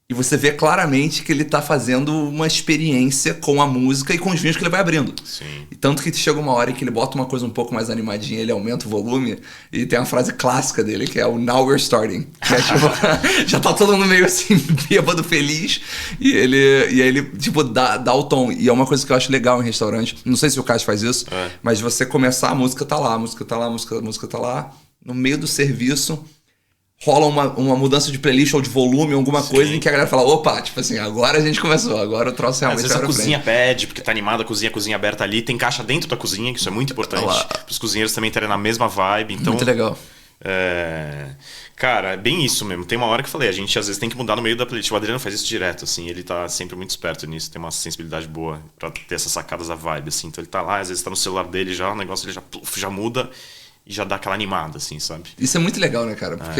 e você vê claramente que ele tá fazendo uma experiência com a música e com os vinhos que ele vai abrindo. Sim. E tanto que chega uma hora em que ele bota uma coisa um pouco mais animadinha, ele aumenta o volume, e tem uma frase clássica dele, que é o Now We're Starting. Que é, tipo, já tá todo mundo meio assim, bêbado, feliz, e aí ele tipo, dá o tom. E é uma coisa que eu acho legal em restaurante, não sei se o Cais faz isso, mas você começar, a música tá lá, a música tá lá, no meio do serviço... rola uma mudança de playlist ou de volume, alguma coisa em que a galera fala, opa, tipo assim, agora a gente começou, agora o troço realmente... Às vezes a cozinha pede, porque tá animada a cozinha aberta ali, tem caixa dentro da cozinha, que isso é muito importante, para os cozinheiros também terem na mesma vibe, então... Muito legal. Cara, é bem isso mesmo, tem uma hora que eu falei, a gente às vezes tem que mudar no meio da playlist, o Adriano faz isso direto, assim, ele tá sempre muito esperto nisso, tem uma sensibilidade boa pra ter essas sacadas da vibe, assim, então ele tá lá, às vezes tá no celular dele já, o negócio ele já muda... E já dá aquela animada, assim, sabe? Isso é muito legal, né, cara? Porque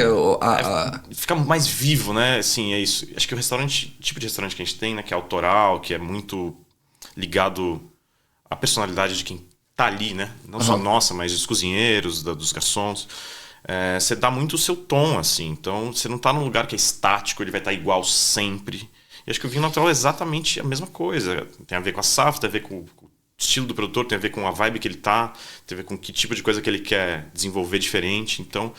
fica mais vivo, né? Assim, é isso. Acho que o tipo de restaurante que a gente tem, né? Que é autoral, que é muito ligado à personalidade de quem tá ali, né? Não só nossa, mas dos cozinheiros, dos garçons. Você dá muito o seu tom, assim. Então, você não tá num lugar que é estático, ele vai estar igual sempre. E acho que o vinho natural é exatamente a mesma coisa. Tem a ver com a safra, tem a ver com o estilo do produtor, tem a ver com a vibe que ele tá, tem a ver com que tipo de coisa que ele quer desenvolver diferente. Então,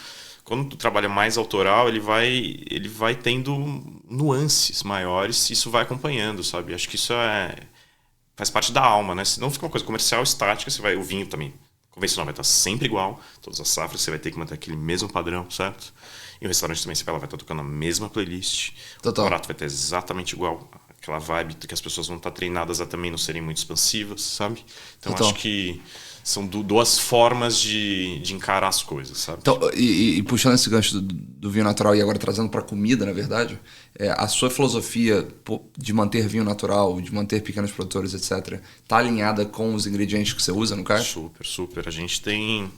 quando tu trabalha mais autoral, ele vai tendo nuances maiores e isso vai acompanhando, sabe? Acho que isso faz parte da alma, né? Senão fica uma coisa comercial estática, o vinho também convencional vai estar sempre igual, todas as safras você vai ter que manter aquele mesmo padrão, certo? E o restaurante também você vai estar tocando a mesma playlist. Total. O prato vai ter exatamente igual, aquela vibe que as pessoas vão estar treinadas a também não serem muito expansivas, sabe? Então Total. acho que são duas formas de encarar as coisas, sabe? Então, e puxando esse gancho do vinho natural e agora trazendo para comida, na verdade, a sua filosofia de manter vinho natural, de manter pequenos produtores, etc., tá alinhada com os ingredientes que você usa no caixa? Super, super. A gente tem...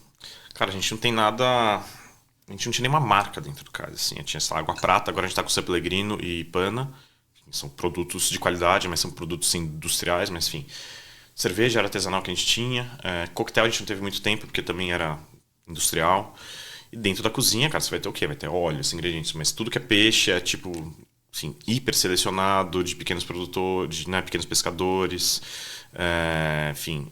Cara, a gente não tem nada... A gente não tinha nenhuma marca dentro do cais, assim. Tinha, sei lá, Água Prata, agora a gente tá com San Pellegrino e Pana. São produtos de qualidade, mas são produtos industriais, mas enfim... Cerveja era artesanal que a gente tinha. Coquetel a gente não teve muito tempo, porque também era industrial. E dentro da cozinha, cara, você vai ter o quê? Vai ter óleo, esses ingredientes. Mas tudo que é peixe é, tipo, assim, hiper selecionado, de pequenos produtores, né, pequenos pescadores. Enfim,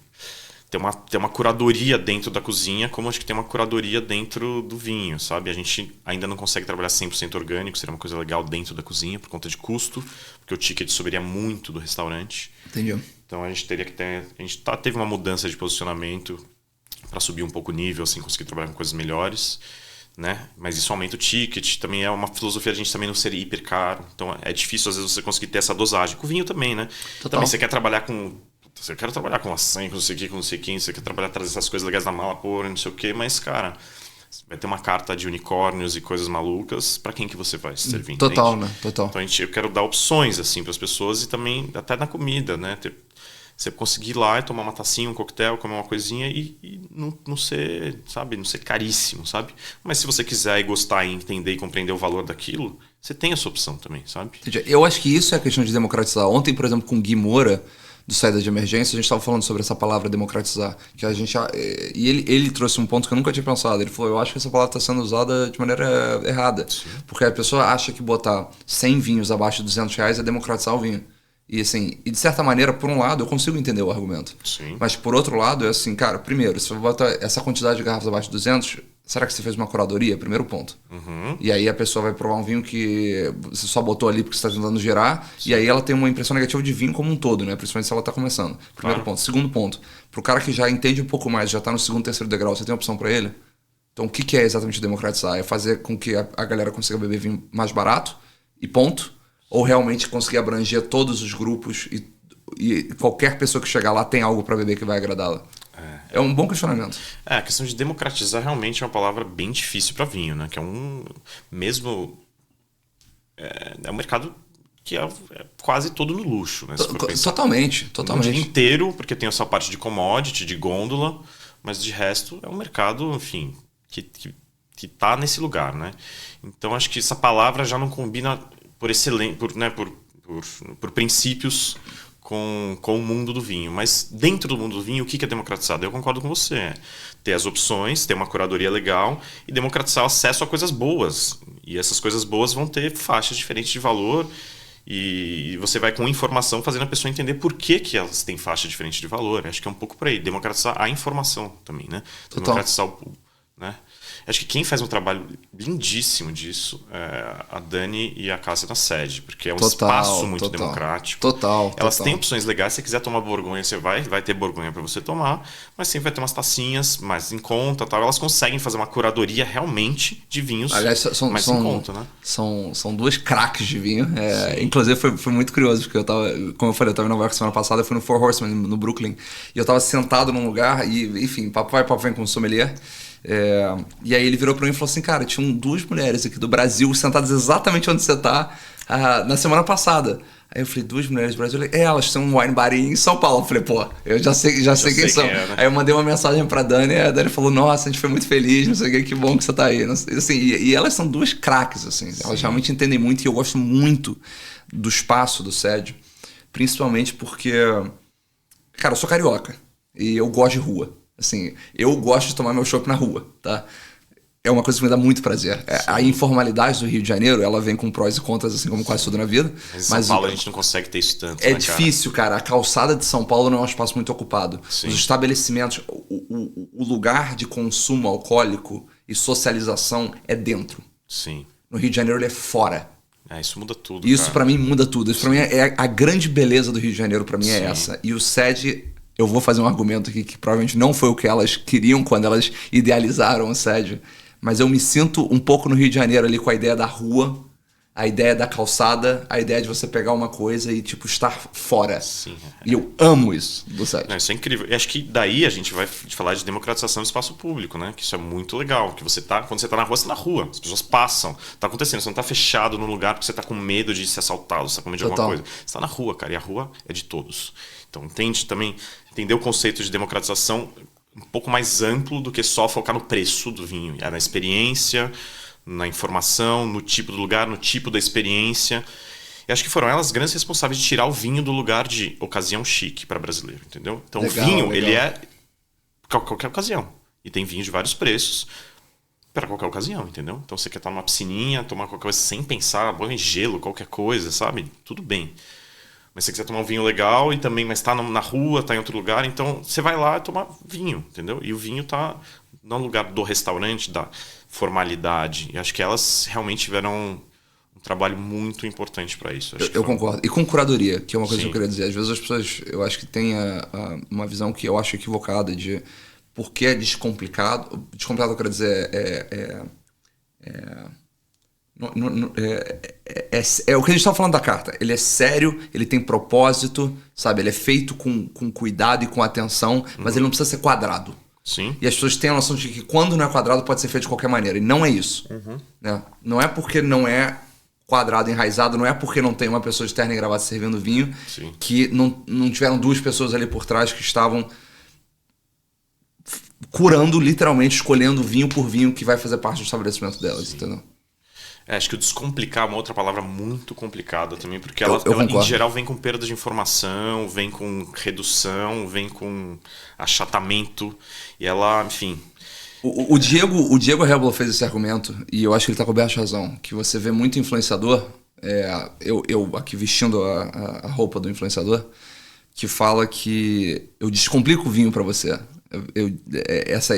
tem uma curadoria dentro da cozinha, como acho que tem uma curadoria dentro do vinho, sabe? A gente ainda não consegue trabalhar 100% orgânico, seria uma coisa legal dentro da cozinha, por conta de custo, porque o ticket subiria muito do restaurante. Entendi. Então a gente teria que ter... A gente teve uma mudança de posicionamento para subir um pouco o nível, assim, conseguir trabalhar com coisas melhores, né? Mas isso aumenta o ticket, também é uma filosofia de a gente também não ser hiper caro. Então é difícil às vezes você conseguir ter essa dosagem. Com o vinho também, né? Total. Também você quer trabalhar com... Você quer trabalhar com lasanha, com não sei o que, com não sei quem, você quer trabalhar, trazer essas coisas legais na mala, pôr, não sei o que, mas, cara, vai ter uma carta de unicórnios e coisas malucas, pra quem que você vai se servir? Total, entende? né? Total. Então eu quero dar opções, assim, para as pessoas e também até na comida, né? Você conseguir ir lá e tomar uma tacinha, um coquetel, comer uma coisinha e não ser, sabe, não ser caríssimo, sabe? Mas se você quiser e gostar e entender e compreender o valor daquilo, você tem essa opção também, sabe? Eu acho que isso é a questão de democratizar. Ontem, por exemplo, com o Gui Moura, do Saída de Emergência, a gente estava falando sobre essa palavra democratizar. Que a gente, e ele trouxe um ponto que eu nunca tinha pensado. Ele falou, eu acho que essa palavra está sendo usada de maneira errada. Sim. Porque a pessoa acha que botar 100 vinhos abaixo de R$200 é democratizar o vinho. E assim, e de certa maneira, por um lado, eu consigo entender o argumento. Sim. Mas por outro lado, é assim, cara, primeiro, se você botar essa quantidade de garrafas abaixo de 200, será que você fez uma curadoria? Primeiro ponto. Uhum. E aí a pessoa vai provar um vinho que você só botou ali porque você está tentando gerar, sim, e aí ela tem uma impressão negativa de vinho como um todo, né? Principalmente se ela está começando. Primeiro ponto. Segundo ponto, pro cara que já entende um pouco mais, já está no segundo, terceiro degrau, você tem opção para ele? Então o que é exatamente democratizar? É fazer com que a galera consiga beber vinho mais barato e ponto? Ou realmente conseguir abranger todos os grupos e qualquer pessoa que chegar lá tem algo para beber que vai agradá-la? É um bom questionamento. A questão de democratizar realmente é uma palavra bem difícil para vinho, né? Que é um mercado que é quase todo no luxo, né? Totalmente. O dia inteiro, porque tem essa parte de commodity, de gôndola, mas de resto é um mercado, enfim, que tá nesse lugar, né? Então acho que essa palavra já não combina por princípios com o mundo do vinho. Mas dentro do mundo do vinho, o que é democratizado? Eu concordo com você. Ter as opções, ter uma curadoria legal e democratizar o acesso a coisas boas. E essas coisas boas vão ter faixas diferentes de valor e você vai com informação fazendo a pessoa entender por que elas têm faixa diferente de valor. Acho que é um pouco por aí. Democratizar a informação também, né? Total. Democratizar né? Acho que quem faz um trabalho lindíssimo disso é a Dani e a Cássia na sede, porque é um espaço muito democrático. Elas têm opções legais. Se você quiser tomar borgonha, você vai ter borgonha para você tomar, mas sempre vai ter umas tacinhas mais em conta, tal. Elas conseguem fazer uma curadoria realmente de vinhos. Aliás, mais em conta, né? São duas craques de vinho. Inclusive foi muito curioso, porque como eu falei, eu estava em Nova York semana passada, eu fui no Four Horsemen no Brooklyn, e eu estava sentado num lugar e, enfim, papo vai, papo vem com o sommelier. E aí ele virou pra mim e falou assim, cara, tinham duas mulheres aqui do Brasil sentadas exatamente onde você tá na semana passada. Aí eu falei, duas mulheres do Brasil? Elas têm um wine bar em São Paulo. Eu falei, pô, eu já sei quem são. Né? Aí eu mandei uma mensagem pra Dani e a Dani falou, nossa, a gente foi muito feliz, não sei o que bom que você tá aí. Assim, e elas são duas craques, assim. Sim. Elas realmente entendem muito e eu gosto muito do espaço do SED, principalmente porque, cara, eu sou carioca e eu gosto de rua. Assim, eu gosto de tomar meu chopp na rua, tá? é uma coisa que me dá muito prazer. A informalidade do Rio de Janeiro, ela vem com prós e contras, assim como quase tudo na vida. Mas em São Paulo a gente não consegue ter isso tanto, É difícil, cara. A calçada de São Paulo não é um espaço muito ocupado. Sim. Os estabelecimentos, o lugar de consumo alcoólico e socialização é dentro. Sim. No Rio de Janeiro ele é fora. Isso muda tudo, Isso pra mim muda tudo. Isso pra mim é a grande beleza do Rio de Janeiro, pra mim é Sim. essa. E o SED, eu vou fazer um argumento aqui que provavelmente não foi o que elas queriam quando elas idealizaram o SED, mas eu me sinto um pouco no Rio de Janeiro ali com a ideia da rua, a ideia da calçada, a ideia de você pegar uma coisa e, tipo, estar fora. Sim. E eu amo isso do SED. Isso é incrível. E acho que daí a gente vai falar de democratização do espaço público, né? Que isso é muito legal. Que você tá, quando você tá na rua, você tá na rua. As pessoas passam. Tá acontecendo. Você não tá fechado num lugar porque você tá com medo de ser assaltado, você tá com medo de alguma coisa. Você tá na rua, cara. E a rua é de todos. Então entender o conceito de democratização um pouco mais amplo do que só focar no preço do vinho. É na experiência, na informação, no tipo do lugar, no tipo da experiência. E acho que foram elas grandes responsáveis de tirar o vinho do lugar de ocasião chique para brasileiro, entendeu? Então legal, o vinho, ele é qualquer ocasião. E tem vinho de vários preços para qualquer ocasião, entendeu? Então você quer estar numa piscininha, tomar qualquer coisa sem pensar, banho gelo, qualquer coisa, sabe? Tudo bem. Mas se você quiser tomar um vinho legal e também, mas tá na rua, tá em outro lugar, então você vai lá tomar vinho, entendeu? E o vinho tá no lugar do restaurante, da formalidade. E acho que elas realmente tiveram um trabalho muito importante para isso. Eu concordo. E com curadoria, que é uma coisa Sim. que eu queria dizer. Às vezes as pessoas, eu acho que têm uma visão que eu acho equivocada de por que é descomplicado. Descomplicado, eu quero dizer, é o que a gente estava falando da carta. Ele é sério, ele tem propósito, sabe? Ele é feito com cuidado e com atenção, mas ele não precisa ser quadrado. Sim. E as pessoas têm a noção de que quando não é quadrado pode ser feito de qualquer maneira. E não é isso. Né? Não é porque não é quadrado, enraizado, não é porque não tem uma pessoa de terno e gravata servindo vinho, Sim. que não tiveram duas pessoas ali por trás que estavam curando, literalmente, escolhendo vinho por vinho que vai fazer parte do estabelecimento delas, entendeu? Acho que o descomplicar é uma outra palavra muito complicada também, porque ela em geral vem com perda de informação, vem com redução, vem com achatamento, e ela, enfim... O Diego Rebelo fez esse argumento, e eu acho que ele está coberto de razão, que você vê muito influenciador, eu aqui vestindo a roupa do influenciador, que fala que eu descomplico o vinho para você.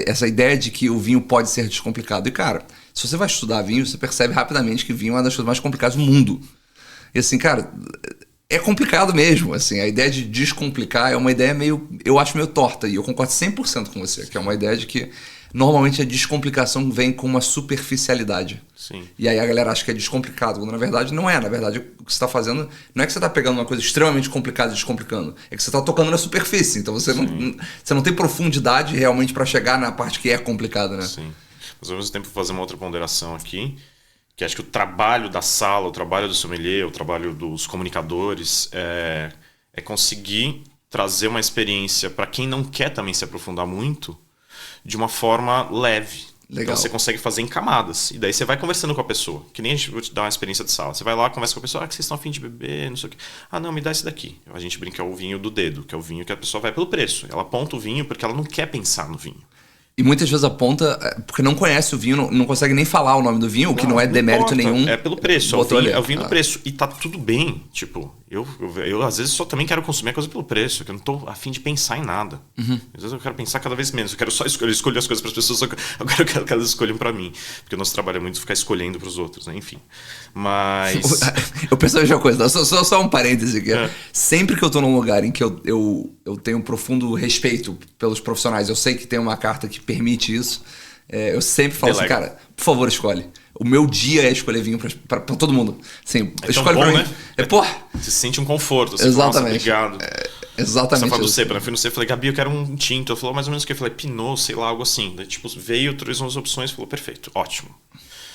Essa ideia de que o vinho pode ser descomplicado. E, cara, se você vai estudar vinho, você percebe rapidamente que vinho é uma das coisas mais complicadas do mundo. E, assim, cara, é complicado mesmo. Assim, a ideia de descomplicar é uma ideia eu acho meio torta. E eu concordo 100% com você, que é uma ideia de que normalmente a descomplicação vem com uma superficialidade. Sim. E aí a galera acha que é descomplicado, quando na verdade não é. Na verdade, o que você está fazendo não é que você está pegando uma coisa extremamente complicada e descomplicando. É que você está tocando na superfície. Então você não tem profundidade realmente para chegar na parte que é complicada, né? Sim. Mas ao mesmo tempo fazer uma outra ponderação aqui, que acho que o trabalho da sala, o trabalho do sommelier, o trabalho dos comunicadores é conseguir trazer uma experiência para quem não quer também se aprofundar muito, de uma forma leve. Legal. Então você consegue fazer em camadas. E daí você vai conversando com a pessoa. Que nem a gente vai te dar uma experiência de sala. Você vai lá, conversa com a pessoa. Que vocês estão a fim de beber, não sei o quê. Não, me dá esse daqui. A gente brinca, é o vinho do dedo, que é o vinho que a pessoa vai pelo preço. Ela aponta o vinho porque ela não quer pensar no vinho. E muitas vezes aponta porque não conhece o vinho, não consegue nem falar o nome do vinho, o que não é demérito nenhum. É pelo preço, é o vinho do preço. E tá tudo bem. Tipo, eu às vezes só também quero consumir a coisa pelo preço, que eu não tô a fim de pensar em nada. Às vezes eu quero pensar cada vez menos. Eu quero só escolher as coisas para as pessoas, agora eu quero que elas escolham para mim. Porque o nosso trabalho é muito ficar escolhendo para os outros, né? Enfim. Mas... Eu penso a mesma coisa, só um parêntese aqui. Sempre que eu tô num lugar em que eu tenho um profundo respeito pelos profissionais, eu sei que tem uma carta que permite isso, eu sempre falo assim, cara, por favor, escolhe. O meu dia é escolher vinho pra todo mundo. Assim, escolhe bom, pra mim. Né? Você sente um conforto. Você exatamente. Fala, obrigado. Exatamente. Você fala do Cepa, eu fui no Cepa, falei, Gabi, eu quero um tinto. Ela falou mais ou menos o que? Eu falei, Pinot, sei lá, algo assim. Daí, tipo, veio, trouxe umas opções, falou, perfeito, ótimo.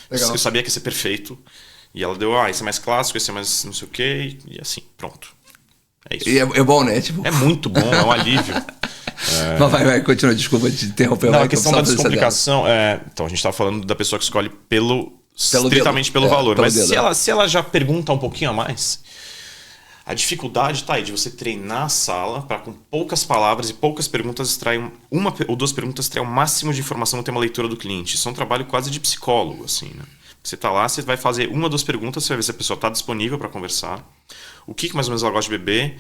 Legal. Eu sabia que ia ser perfeito. E ela deu, esse é mais clássico, esse é mais não sei o quê. E assim, pronto. É isso. E é bom, né? Tipo... É muito bom, é um alívio. Mas vai, continua, desculpa te interromper. Não, a questão da descomplicação então a gente estava falando da pessoa que escolhe estritamente pelo valor, mas se ela já pergunta um pouquinho a mais, A dificuldade tá aí de você treinar a sala para com poucas palavras e poucas perguntas extrair uma ou duas perguntas extrair o máximo de informação no tema leitura do cliente. Isso é um trabalho quase de psicólogo, assim, né? Você tá lá, você vai fazer uma ou duas perguntas, você vai ver se a pessoa está disponível para conversar, o que mais ou menos ela gosta de beber,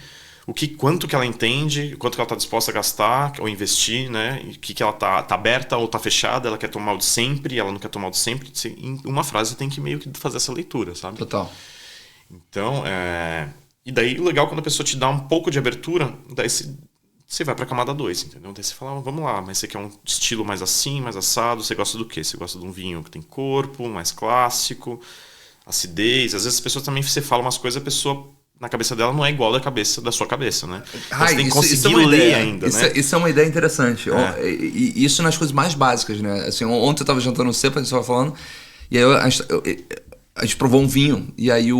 quanto que ela entende, quanto que ela está disposta a gastar ou investir, né? E que ela tá aberta ou tá fechada, ela quer tomar o de sempre, ela não quer tomar o de sempre. Em uma frase você tem que meio que fazer essa leitura, sabe? Total. Então, e daí o legal quando a pessoa te dá um pouco de abertura, daí você vai pra camada 2, entendeu? Daí você fala, vamos lá, mas você quer um estilo mais assim, mais assado, você gosta do quê? Você gosta de um vinho que tem corpo, mais clássico, acidez. Às vezes as pessoas também, você fala umas coisas, a pessoa, na cabeça dela, não é igual da sua cabeça, né? Então você tem que conseguir ler ainda, né? Isso é uma ideia interessante. E isso nas coisas mais básicas, né? Assim, ontem eu tava jantando no Cepa, a gente tava falando, e aí a gente provou um vinho, e aí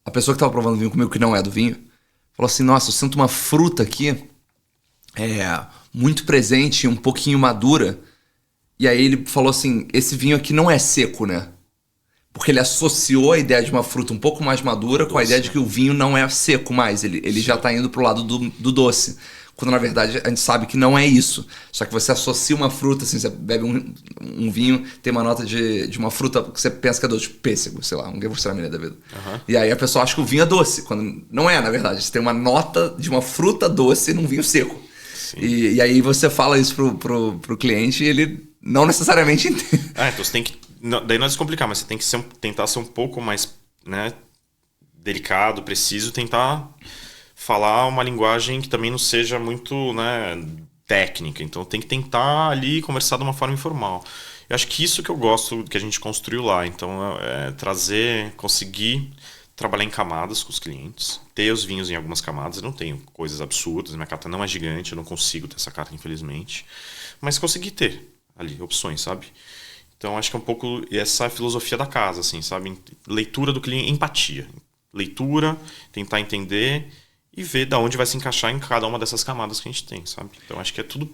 a pessoa que tava provando o vinho comigo, que não é do vinho, falou assim, nossa, eu sinto uma fruta aqui muito presente, um pouquinho madura. E aí ele falou assim, esse vinho aqui não é seco, né? Porque ele associou a ideia de uma fruta um pouco mais madura com a ideia de que o vinho não é seco mais. Ele já tá indo pro lado do doce. Quando na verdade a gente sabe que não é isso. Só que você associa uma fruta, assim, você bebe um vinho, tem uma nota de uma fruta que você pensa que é doce, tipo pêssego, sei lá, um gewürztraminer da vida. Uhum. E aí a pessoa acha que o vinho é doce, quando não é, na verdade. Você tem uma nota de uma fruta doce num vinho seco. E aí você fala isso pro cliente e ele não necessariamente entende. Então você tem que... Daí não é descomplicar, mas você tem que tentar ser um pouco mais, né, delicado, preciso, tentar falar uma linguagem que também não seja muito, né, técnica. Então tem que tentar ali conversar de uma forma informal. Eu acho que isso que eu gosto que a gente construiu lá. Então conseguir trabalhar em camadas com os clientes, ter os vinhos em algumas camadas. Eu não tenho coisas absurdas, minha carta não é gigante, eu não consigo ter essa carta, infelizmente. Mas consegui ter ali opções, sabe? Então acho que é um pouco essa filosofia da casa, assim, sabe? Leitura do cliente, empatia. Leitura, tentar entender e ver de onde vai se encaixar em cada uma dessas camadas que a gente tem, sabe? Então acho que é tudo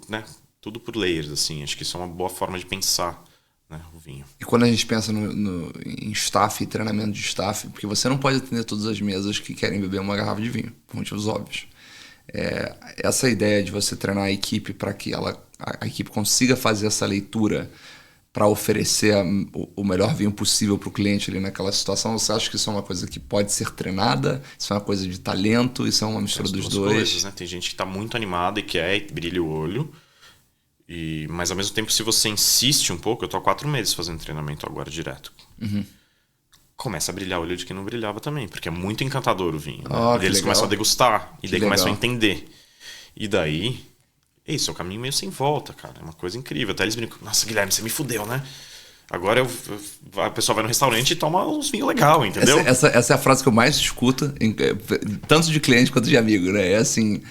né? Tudo por layers, assim. Acho que isso é uma boa forma de pensar, né, o vinho. E quando a gente pensa em staff, treinamento de staff, porque você não pode atender todas as mesas que querem beber uma garrafa de vinho, por motivos óbvios. Essa ideia de você treinar a equipe para que a equipe consiga fazer essa leitura para oferecer o melhor vinho possível para o cliente ali naquela situação, você acha que isso é uma coisa que pode ser treinada? Isso é uma coisa de talento? Isso é uma mistura dos dois? Coisas, né? Tem gente que está muito animada e quer e brilha o olho. Mas ao mesmo tempo, se você insiste um pouco, eu estou há 4 meses fazendo treinamento agora direto. Uhum. Começa a brilhar o olho de quem não brilhava também, porque é muito encantador o vinho. Né? E eles começam a degustar, e daí começam a entender. E daí, isso é um caminho meio sem volta, cara. É uma coisa incrível. Até eles brincam, nossa, Guilherme, você me fudeu, né? Agora a pessoa vai no restaurante e toma uns vinhos legal, entendeu? Essa é a frase que eu mais escuto, tanto de cliente quanto de amigo, né? É assim...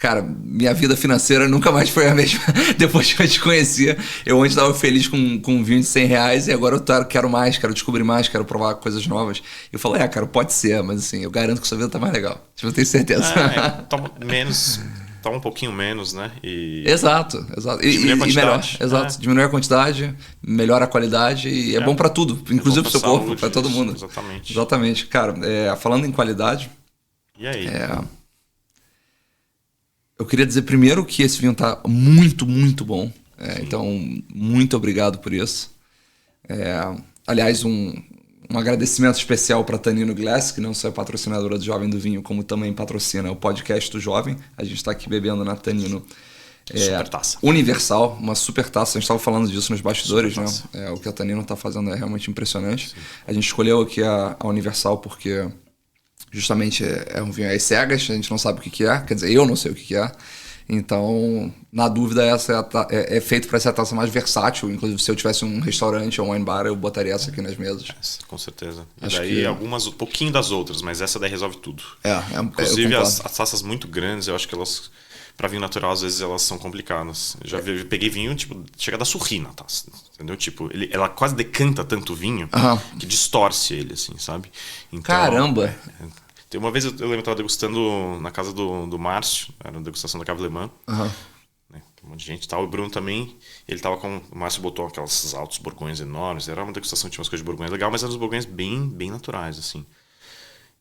Cara, minha vida financeira nunca mais foi a mesma depois que eu te conhecia. Eu antes estava feliz com um vinho de R$100 e agora eu quero mais, quero descobrir mais, quero provar coisas novas. Eu falei, cara, pode ser, mas assim, eu garanto que sua vida tá mais legal. Eu tenho certeza. Toma um pouquinho menos, né? Exato. E melhor. Exato. Diminui a quantidade, melhora a qualidade e é bom para tudo, inclusive pro seu corpo, para todo mundo. Exatamente. Cara, falando em qualidade... E aí? Eu queria dizer primeiro que esse vinho tá muito, muito bom. Então, muito obrigado por isso. Aliás, um agradecimento especial para Tanino Glass, que não só é patrocinadora do Jovem do Vinho, como também patrocina o podcast do Jovem. A gente está aqui bebendo na Tanino super taça. Universal, uma super taça. A gente estava falando disso nos bastidores, né? O que a Tanino está fazendo é realmente impressionante. Sim. A gente escolheu aqui a Universal porque... Justamente é um vinho às cegas, a gente não sabe o que é, quer dizer, eu não sei o que é. Então, na dúvida, essa é feito para ser a taça mais versátil. Inclusive, se eu tivesse um restaurante ou um wine bar, eu botaria essa aqui nas mesas. Com certeza. E daí um pouquinho das outras, mas essa daí resolve tudo. Inclusive, as taças muito grandes, eu acho que elas, para vinho natural, às vezes elas são complicadas. Eu já peguei vinho, tipo, chega a dar surrir na taça, entendeu? Tipo, ela quase decanta tanto vinho que distorce ele, assim, sabe? Então, caramba! Tem uma vez eu lembro que eu estava degustando na casa do Márcio, era uma degustação da Cave Alemã. Né? Um monte de gente e tal. O Bruno também, ele tava com... O Márcio botou aquelas altos borgonhas enormes. Era uma degustação, tinha umas coisas de borgonha legal, mas eram uns borgonhas bem, bem naturais, assim.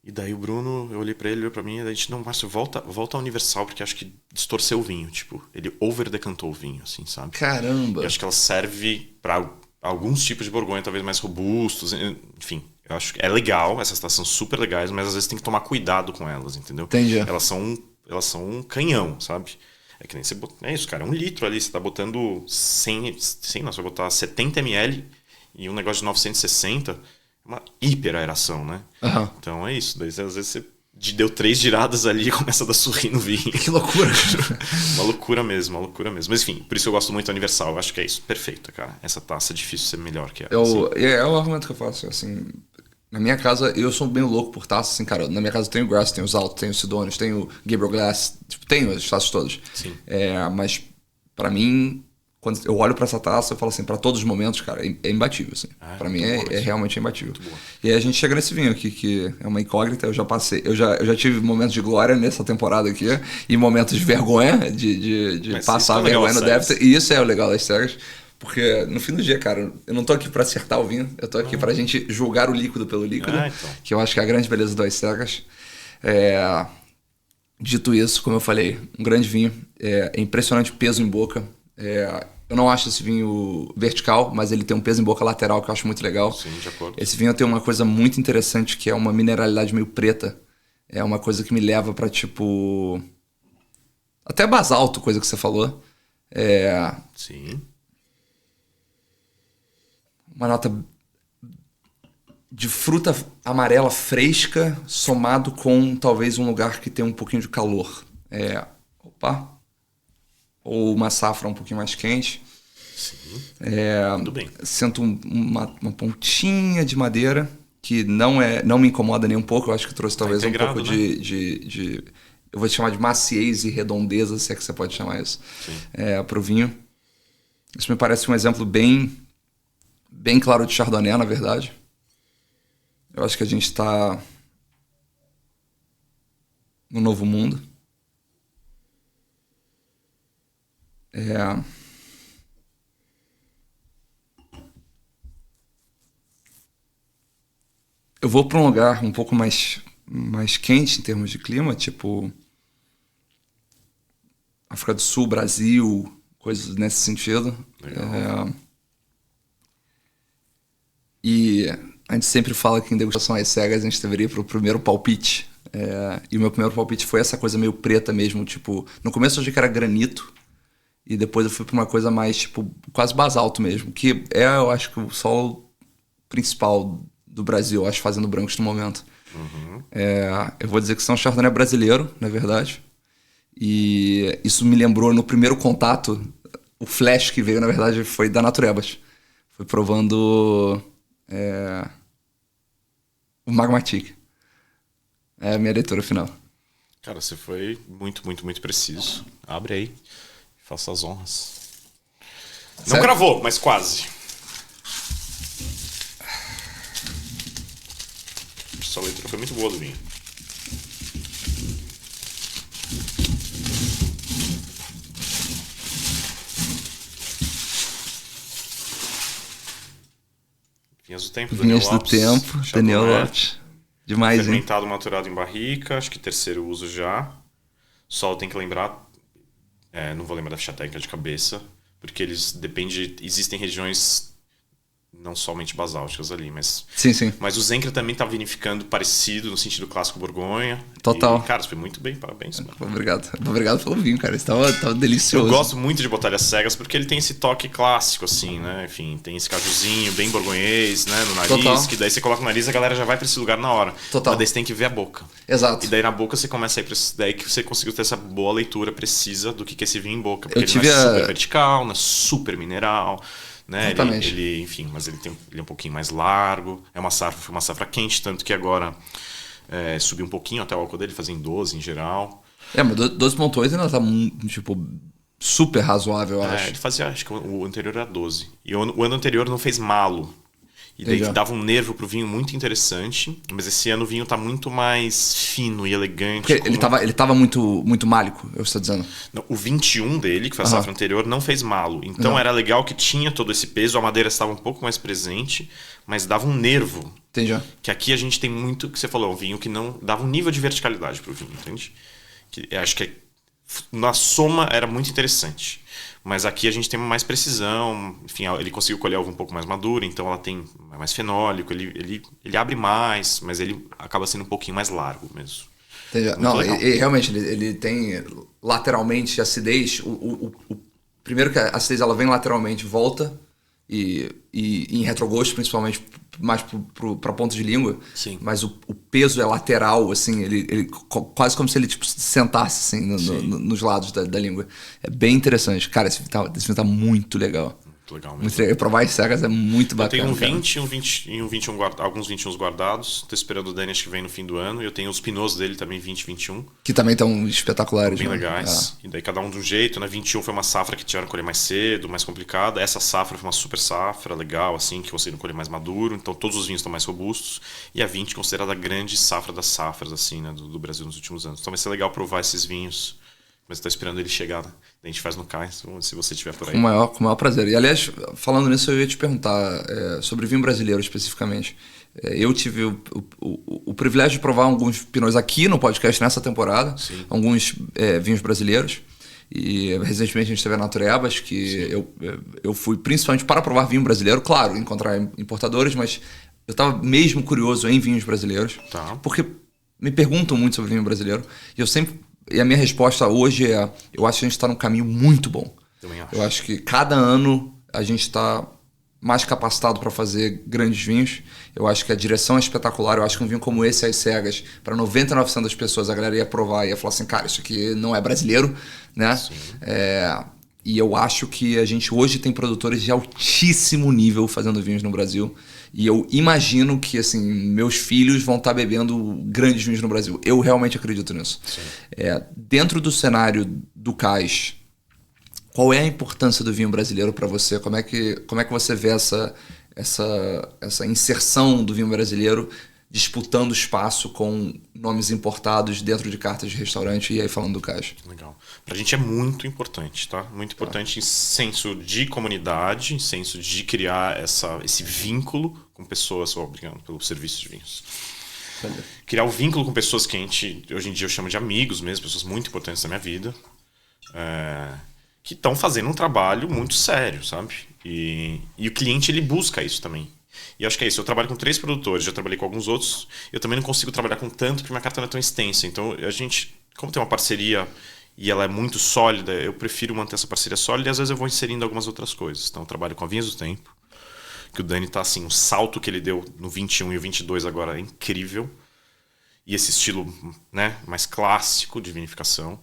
E daí o Bruno, eu olhei pra ele, olhou pra mim, e a gente, não, Márcio, volta ao Universal, porque acho que distorceu o vinho, tipo, ele over-decantou o vinho, assim, sabe? Caramba! E acho que ela serve pra alguns tipos de Borgonha, talvez mais robustos, enfim. Eu acho que é legal, essas taças são super legais, mas às vezes tem que tomar cuidado com elas, entendeu? Entendi. Elas são um canhão, sabe? É que nem você bota, é isso, cara, é 1 litro ali, você tá botando 100 não, você vai botar 70 ml e um negócio de 960, é uma hiper aeração, né? Uhum. Então é isso, daí às vezes você deu 3 giradas ali e começa a dar sorrir no vinho. Que loucura! Uma loucura mesmo, uma loucura mesmo. Mas enfim, por isso eu gosto muito do Universal, eu acho que é isso, perfeito, cara. Essa taça é difícil ser melhor que ela. Assim. É o argumento que eu faço, assim... Na minha casa, eu sou bem louco por taças, assim, cara. Na minha casa tem o Grass, tem os Alto, tem o Sidonius, tem o Gabriel Glass, tipo, tenho as taças todas. Sim. Mas, pra mim, quando eu olho pra essa taça, eu falo assim, pra todos os momentos, cara, é imbatível, assim. Pra mim é realmente imbatível. E aí a gente chega nesse vinho aqui, que é uma incógnita, eu já passei, eu já tive momentos de glória nessa temporada aqui, e momentos de vergonha, de passar vergonha no débito, e isso é o legal das cegas. Porque no fim do dia, cara, eu não tô aqui pra acertar o vinho, eu tô aqui pra gente julgar o líquido pelo líquido, então. que eu acho que é a grande beleza das cegas. Dito isso, como eu falei, um grande vinho, é impressionante o peso em boca. Eu não acho esse vinho vertical, mas ele tem um peso em boca lateral que eu acho muito legal. Sim, de acordo. Esse vinho tem uma coisa muito interessante que é uma mineralidade meio preta. É uma coisa que me leva pra tipo... até basalto, coisa que você falou. Sim. Uma nota de fruta amarela fresca, somado com talvez um lugar que tem um pouquinho de calor. Ou uma safra um pouquinho mais quente. Sim. Tudo bem. Sinto uma pontinha de madeira que não me incomoda nem um pouco. Eu acho que trouxe talvez um pouco de eu vou chamar de maciez e redondeza, se é que você pode chamar isso, para o vinho. Isso me parece um exemplo bem claro de Chardonnay, na verdade. Eu acho que a gente está no novo mundo. Eu vou para um lugar um pouco mais quente em termos de clima, tipo África do Sul, Brasil, coisas nesse sentido. E a gente sempre fala que em degustação às cegas a gente deveria ir pro primeiro palpite. E o meu primeiro palpite foi essa coisa meio preta mesmo, tipo... No começo eu achei que era granito, e depois eu fui pra uma coisa mais, tipo, quase basalto mesmo, que eu acho que o solo principal do Brasil, eu acho, fazendo brancos no momento. Uhum. Eu vou dizer que são um Chardonnay brasileiro, na verdade. E isso me lembrou no primeiro contato, o flash que veio, na verdade, foi da Naturebas. Foi provando o Magmatic. É a minha leitura final. Cara, você foi muito, muito, muito preciso. Abre aí. Faça as honras. Não Sério? cravou, mas quase. Essa leitura foi muito boa do vinho. Vinhas do Tempo, Daniel Vinhas do Lopes. Tempo, Daniel Chardonnay. Lopes. Demais, hein? Fermentado, maturado em barrica. Acho que terceiro uso já. Só tem que lembrar... não vou lembrar da ficha técnica de cabeça. Porque existem regiões... não somente basálticas ali, mas... Sim. Mas o Zencra também tá vinificando parecido no sentido clássico Borgonha. Total. E, cara, você foi muito bem, parabéns. Mano. Obrigado pelo vinho, cara. Isso tava delicioso. Eu gosto muito de Botelhas Cegas porque ele tem esse toque clássico, assim, né? Enfim, tem esse cajuzinho bem borgonhês, né? No nariz, Total. que daí você coloca o nariz e a galera já vai pra esse lugar na hora. Total. Mas daí você tem que ver a boca. Exato. E daí na boca você começa a ir pra esse... Daí que você conseguiu ter essa boa leitura precisa do que é esse vinho em boca. Porque Eu ele tive não é super vertical, não é super mineral... Né? Exatamente. Enfim, mas ele é um pouquinho mais largo. Foi uma safra quente, tanto que agora subiu um pouquinho até o álcool dele, fazendo 12 em geral. Mas 12.8 ainda tá, tipo, super razoável, eu acho. Ele fazia, acho que o anterior era 12. E o ano anterior não fez malo. E daí Legal. que dava um nervo pro vinho muito interessante. Mas esse ano o vinho tá muito mais fino e elegante. Porque ele tava muito málico, eu estou dizendo. Não, o 21 dele, que foi a safra anterior, não fez malo. Então era legal que tinha todo esse peso, a madeira estava um pouco mais presente, mas dava um nervo. Entendi. Que aqui a gente tem muito, que você falou, um vinho que não dava um nível de verticalidade pro vinho, entende? Que eu acho que na soma era muito interessante. Mas aqui a gente tem mais precisão, enfim, ele conseguiu colher a uva um pouco mais madura, então ela tem mais fenólico, ele abre mais, mas ele acaba sendo um pouquinho mais largo mesmo. Entendi. Não, e realmente, ele tem lateralmente acidez. Primeiro que a acidez ela vem lateralmente, volta, e em retrogosto, principalmente mais para ponto de língua. Sim. Mas o peso é lateral, assim, ele quase como se ele tipo, sentasse assim, nos lados da língua. É bem interessante. Cara, esse vinho tá muito legal. Muito legal mesmo. Muito legal. Provar as cegas é muito bacana. Eu tenho um 20 e um 21 alguns 21 guardados. Tô esperando o Dani, acho que vem no fim do ano. E eu tenho os pinots dele também, 20 e 21. Que também estão espetaculares. Bem né? legais. E daí cada um de um jeito, né? 21 foi uma safra que tiveram que colher mais cedo, mais complicada. Essa safra foi uma super safra, legal, assim, que conseguiram colher mais maduro. Então todos os vinhos estão mais robustos. E a 20 considerada a grande safra das safras, assim, né? Do Brasil nos últimos anos. Então vai ser legal provar esses vinhos. Mas eu tô esperando ele chegar, né? A gente faz no cais, se você estiver por aí. Com o maior prazer. E, aliás, falando nisso, eu ia te perguntar sobre vinho brasileiro, especificamente. Eu tive o privilégio de provar alguns pinots aqui no podcast nessa temporada. Sim. Alguns vinhos brasileiros. E, recentemente, a gente teve a Naturebas, que eu fui principalmente para provar vinho brasileiro. Claro, encontrar importadores, mas eu estava mesmo curioso em vinhos brasileiros. Tá. Porque me perguntam muito sobre vinho brasileiro. E a minha resposta hoje eu acho que a gente está num caminho muito bom. Também acho. Eu acho que cada ano a gente está mais capacitado para fazer grandes vinhos. Eu acho que a direção é espetacular. Eu acho que um vinho como esse, às cegas, para 99% das pessoas, a galera ia provar e ia falar assim, cara, isso aqui não é brasileiro, né? Sim. E eu acho que a gente hoje tem produtores de altíssimo nível fazendo vinhos no Brasil. E eu imagino que, assim, meus filhos vão estar bebendo grandes vinhos no Brasil. Eu realmente acredito nisso. Dentro do cenário do cais, qual é a importância do vinho brasileiro para você? Como é que você vê essa inserção do vinho brasileiro disputando espaço com nomes importados dentro de cartas de restaurante e aí falando do cais? Legal. Pra gente é muito importante, tá? Muito importante em senso de comunidade, em senso de criar esse vínculo com pessoas, obrigado pelo serviço de vinhos. Criar um vínculo com pessoas que hoje em dia eu chamo de amigos mesmo, pessoas muito importantes na minha vida, que estão fazendo um trabalho muito sério, sabe? E o cliente, ele busca isso também. E eu acho que é isso. Eu trabalho com 3 produtores, já trabalhei com alguns outros. Eu também não consigo trabalhar com tanto porque minha carta não é tão extensa. Então, a gente, como tem uma parceria e ela é muito sólida, eu prefiro manter essa parceria sólida e às vezes eu vou inserindo algumas outras coisas. Então, eu trabalho com a Vinhas do Tempo, que o Dani tá assim, o salto que ele deu no 21 e o 22 agora é incrível. E esse estilo, né, mais clássico de vinificação.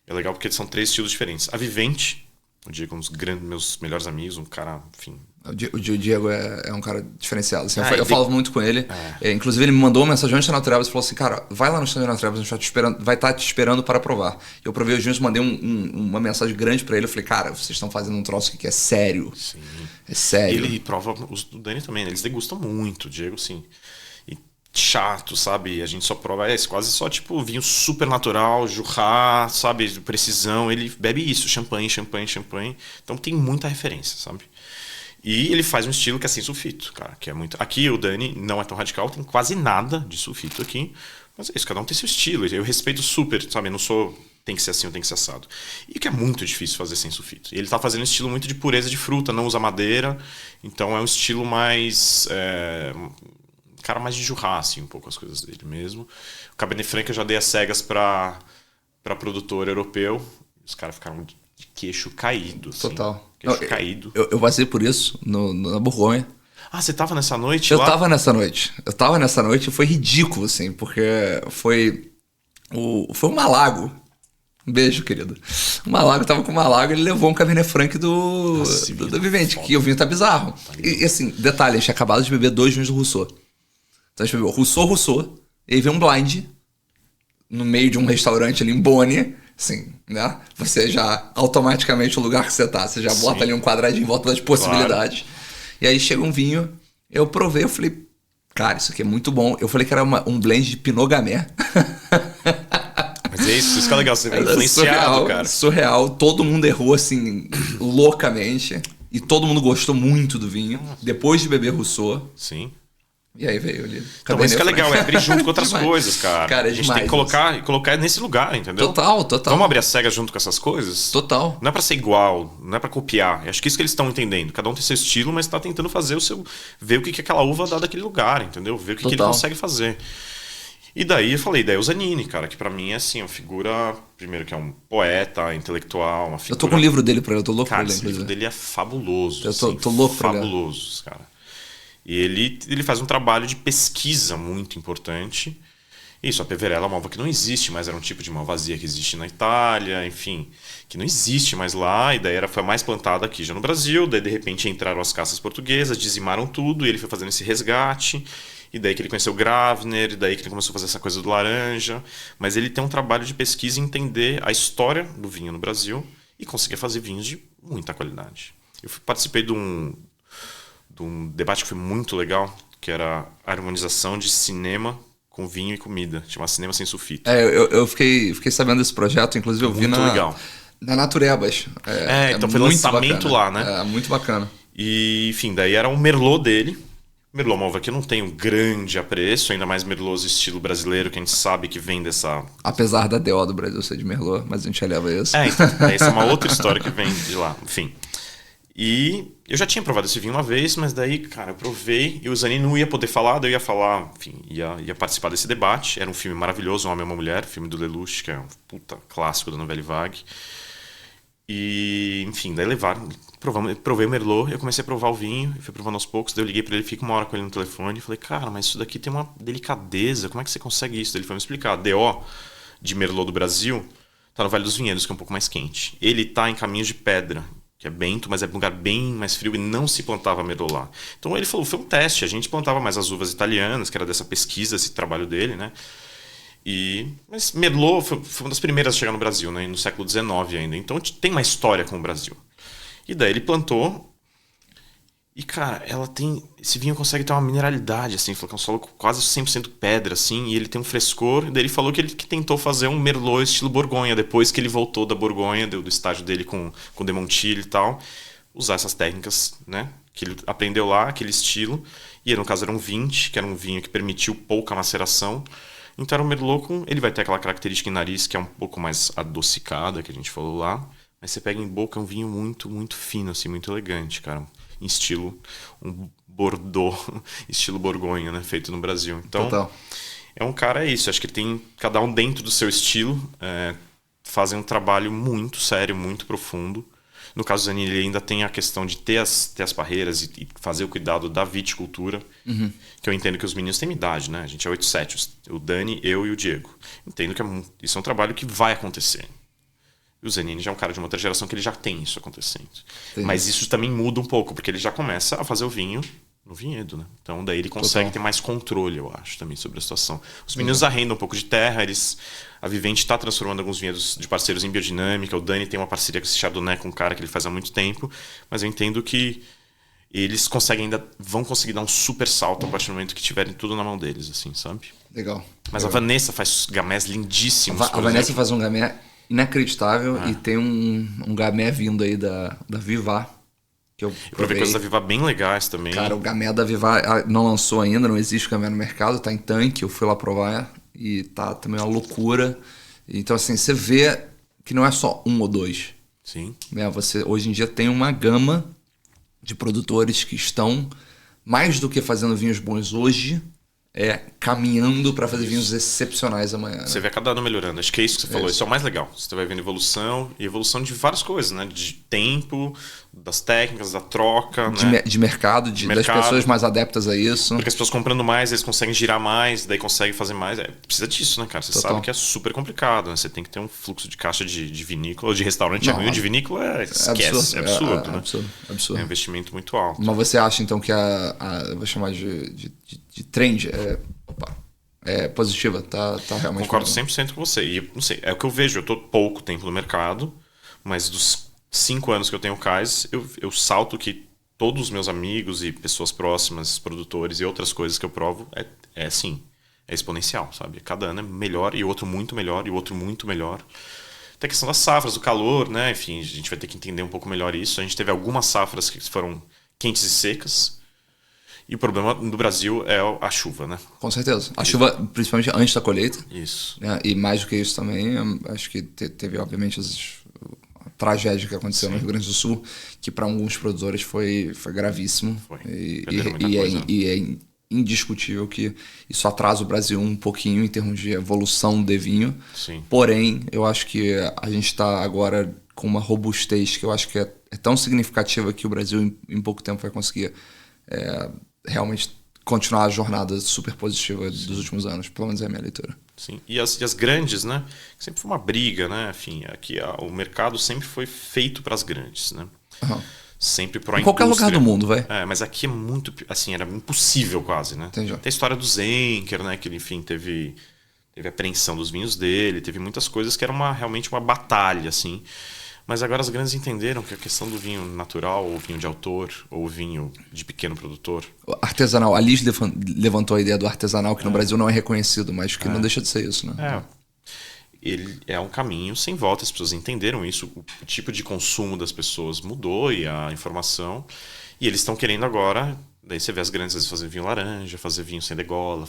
É legal porque são 3 estilos diferentes. A Vivente, o Diego é um dos meus melhores amigos, um cara, enfim... O Diego é um cara diferenciado. Assim, eu falo muito com ele. Inclusive, ele me mandou uma mensagem antes da Naturebas e falou assim, cara, vai lá no stand da Naturebas, a gente vai estar te esperando para provar. Eu provei os vinhos, mandei uma mensagem grande para ele. Eu falei, cara, vocês estão fazendo um troço aqui que é sério. Sim. É sério. Ele prova os do Dani também, né? Eles degustam muito, o Diego, sim. E chato, sabe? A gente só prova quase só tipo vinho super natural, Jurá, sabe? Precisão. Ele bebe isso, champanhe. Então tem muita referência, sabe? E ele faz um estilo que é sem sulfito, cara, que é muito... Aqui o Dani não é tão radical, tem quase nada de sulfito aqui, mas é isso, cada um tem seu estilo, eu respeito super, sabe, eu não sou tem que ser assim ou tem que ser assado. E que é muito difícil fazer sem sulfito. E ele tá fazendo um estilo muito de pureza de fruta, não usa madeira, então é um estilo mais... cara mais de Jurá, assim, um pouco as coisas dele mesmo. O Cabernet Franc eu já dei as cegas para produtor europeu, os caras ficaram de queixo caído. Assim. Total. Queixo caído. Eu passei por isso na Borgonha. Ah, você tava nessa noite Eu lá? tava nessa noite e foi ridículo, assim, porque foi um Malago. Um beijo, querido. O Malago tava com o Malago, ele levou um Cabernet Franc do Vivente, que o vinho tá bizarro. E assim, detalhe, a gente tinha acabado de beber 2 vinhos do Rousseau. Então a gente bebeu Rousseau, e aí veio um blind no meio de um restaurante ali em Bonne, assim, né? Você já, automaticamente, o lugar que você tá, você já bota ali um quadradinho em volta das possibilidades. Claro. E aí chega um vinho, Eu provei, eu falei, cara, isso aqui é muito bom. Eu falei que era um blend de Pinot Gamay. Mas é isso que é legal, você vê influenciado, cara. Surreal, todo mundo errou assim, loucamente. E todo mundo gostou muito do vinho. Depois de beber Rousseau. Sim. E aí veio ali. Então, isso que é legal, é abrir junto com outras coisas, cara. Cara, a gente tem que colocar nesse lugar, entendeu? Total. Vamos abrir a cega junto com essas coisas? Total. Não é pra ser igual, não é pra copiar. Acho que isso que eles estão entendendo. Cada um tem seu estilo, mas tá tentando fazer o seu. Ver o que aquela uva dá daquele lugar, entendeu? Ver o que ele consegue fazer. E daí eu falei, daí o Zanini, cara, que pra mim é assim, uma figura. Primeiro, que é um poeta, intelectual, uma figura. Eu tô com o livro dele pra ele, eu tô louco pra ler. ele. Esse livro dele é fabuloso. Eu tô louco pra ler. Fabuloso, cara. E ele faz um trabalho de pesquisa muito importante. Isso, a Peverella é uma uva que não existe, mas era um tipo de malvasia que existe na Itália, enfim, que não existe mais lá, e daí foi mais plantada aqui já no Brasil, daí de repente entraram as caças portuguesas, dizimaram tudo, e ele foi fazendo esse resgate, e daí que ele conheceu o Gravner, e daí que ele começou a fazer essa coisa do laranja, mas ele tem um trabalho de pesquisa e entender a história do vinho no Brasil e conseguir fazer vinhos de muita qualidade. Eu participei de um debate que foi muito legal, que era a harmonização de cinema com vinho e comida. Chama Cinema Sem Sulfite. Eu fiquei sabendo desse projeto, inclusive eu vi na Naturebas. Então foi lançamento lá, né? É, muito bacana. E, enfim, daí era um Merlot dele. Merlot é uma uva que eu não tenho grande apreço, ainda mais Merlot estilo brasileiro, que a gente sabe que vem dessa... Apesar da DO do Brasil ser de Merlot, mas a gente eleva isso. Então, essa é uma outra história que vem de lá. Enfim... E eu já tinha provado esse vinho uma vez, mas daí, cara, eu provei e o Zanini não ia poder falar, daí eu ia falar, enfim, ia participar desse debate. Era um filme maravilhoso, Um Homem e uma Mulher, filme do Lelouch, que é um puta clássico da Nouvelle Vague. E, enfim, daí provei o Merlot, eu comecei a provar o vinho, fui provando aos poucos, daí eu liguei pra ele, fiquei uma hora com ele no telefone e falei, cara, mas isso daqui tem uma delicadeza, como é que você consegue isso? Daí ele foi me explicar, a DO de Merlot do Brasil tá no Vale dos Vinhedos, que é um pouco mais quente. Ele tá em Caminhos de Pedra, que é Bento, mas é um lugar bem mais frio e não se plantava Merlot lá. Então ele falou, foi um teste, a gente plantava mais as uvas italianas, que era dessa pesquisa, esse trabalho dele, né? Mas Merlot foi uma das primeiras a chegar no Brasil, né? No século XIX ainda, então tem uma história com o Brasil. E daí ele plantou, e cara, esse vinho consegue ter uma mineralidade, assim, falou que é um solo quase 100% pedra, assim, e ele tem um frescor, e daí ele falou que ele tentou fazer um Merlot estilo Borgonha, depois que ele voltou da Borgonha, do estágio dele com De Montilly e tal, usar essas técnicas, né, que ele aprendeu lá, aquele estilo, e no caso era um 20, que era um vinho que permitiu pouca maceração, então era um Merlot ele vai ter aquela característica em nariz que é um pouco mais adocicada, que a gente falou lá, mas você pega em boca, é um vinho muito, muito fino, assim, muito elegante, cara, em estilo, um Bordeaux, estilo Borgonha, né? Feito no Brasil. Então, total. É um cara, isso. Acho que tem cada um dentro do seu estilo, fazem um trabalho muito sério, muito profundo. No caso do Zanini, ele ainda tem a questão de ter as barreiras e fazer o cuidado da viticultura, que eu entendo que os meninos têm idade, né? A gente é 8-7, o Dani, eu e o Diego. Entendo que isso é um trabalho que vai acontecer. E o Zanini já é um cara de uma outra geração que ele já tem isso acontecendo. Entendi. Mas isso também muda um pouco, porque ele já começa a fazer o vinho no vinhedo, né? Então daí ele consegue ter mais controle, eu acho, também sobre a situação. Os meninos arrendam um pouco de terra, a Vivente está transformando alguns vinhedos de parceiros em biodinâmica, o Dani tem uma parceria com esse Chardonnay com um cara que ele faz há muito tempo, mas eu entendo que eles vão conseguir dar um super salto a partir do momento que tiverem tudo na mão deles, assim, sabe? Legal. Mas legal. A Vanessa faz gamés lindíssimos. A Vanessa faz um gamé inacreditável e tem um gamé vindo aí da Vivar. Que eu provei coisas da Vivar bem legais também. Cara, o gamé da Vivar não lançou ainda, não existe gamé no mercado, tá em tanque, eu fui lá provar e tá também uma loucura. Então assim, você vê que não é só um ou dois. Sim. Você hoje em dia tem uma gama de produtores que estão mais do que fazendo vinhos bons hoje, caminhando para fazer vinhos excepcionais amanhã. Né? Você vê cada ano melhorando. Acho que é isso que você falou. Isso é o mais legal. Você vai vendo evolução de várias coisas, né? De tempo, das técnicas, da troca, de mercado, das pessoas mais adeptas a isso. Porque as pessoas comprando mais, eles conseguem girar mais, daí conseguem fazer mais. Precisa disso, né, cara? Você sabe que é super complicado, né? Você tem que ter um fluxo de caixa de vinícola, de restaurante ruim, de vinícola, esquece. É absurdo, né? Absurdo. É um investimento muito alto. Mas você acha, então, que eu vou chamar de trend é positiva? Tá realmente... Concordo 100% com você. E, não sei, é o que eu vejo. Eu tô pouco tempo no mercado, mas dos 5 anos que eu tenho o Cais, eu salto que todos os meus amigos e pessoas próximas, produtores e outras coisas que eu provo, assim, é exponencial, sabe? Cada ano é melhor e outro muito melhor e outro muito melhor. Tem a questão das safras, do calor, né? Enfim, a gente vai ter que entender um pouco melhor isso. A gente teve algumas safras que foram quentes e secas. E o problema do Brasil é a chuva, né? Com certeza. A chuva, principalmente antes da colheita. Isso. Né? E mais do que isso também, acho que teve, obviamente, a tragédia que aconteceu no Rio Grande do Sul, que para alguns produtores foi gravíssimo. Foi. E é indiscutível que isso atrasa o Brasil um pouquinho em termos de evolução de vinho. Sim. Porém, eu acho que a gente está agora com uma robustez que eu acho que é tão significativa que o Brasil em pouco tempo vai conseguir realmente continuar a jornada super positiva dos últimos anos. Pelo menos é a minha leitura. Sim. E as grandes, né? Sempre foi uma briga, né? Enfim, aqui o mercado sempre foi feito para as grandes, né? Uhum. Sempre pro indústria. Em qualquer lugar do mundo, vai. Mas aqui é muito, assim, era impossível quase, né? Entendi. Tem a história do Zenker, né? Que ele, enfim, teve a apreensão dos vinhos dele, teve muitas coisas que era realmente uma batalha, assim. Mas agora as grandes entenderam que a questão do vinho natural, ou vinho de autor, ou vinho de pequeno produtor... Artesanal. A Liz levantou a ideia do artesanal, que no Brasil não é reconhecido, mas que não deixa de ser isso, né? Ele é um caminho sem volta, as pessoas entenderam isso, o tipo de consumo das pessoas mudou e a informação, e eles estão querendo agora, daí você vê as grandes às vezes fazer vinho laranja, fazer vinho sem degola,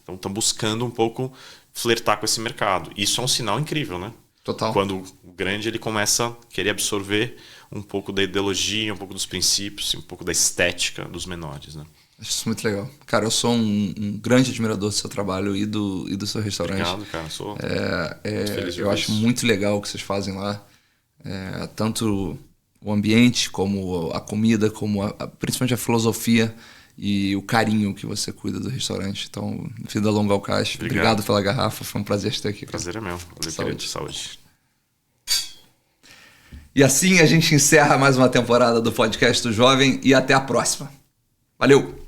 então estão buscando um pouco flertar com esse mercado. Isso é um sinal incrível, né? Total. Quando o grande ele começa a querer absorver um pouco da ideologia, um pouco dos princípios, um pouco da estética dos menores, né? Acho isso muito legal. Cara, eu sou um grande admirador do seu trabalho e do seu restaurante. Obrigado, cara. Sou muito feliz de eu ver acho isso. muito legal o que vocês fazem lá. Tanto o ambiente, como a comida, como principalmente a filosofia e o carinho que você cuida do restaurante. Então, vida longa ao caixa. Obrigado pela garrafa. Foi um prazer te ter aqui. Prazer é meu. Valeu, querido. Saúde. E assim a gente encerra mais uma temporada do Podcast do Jovem e até a próxima. Valeu!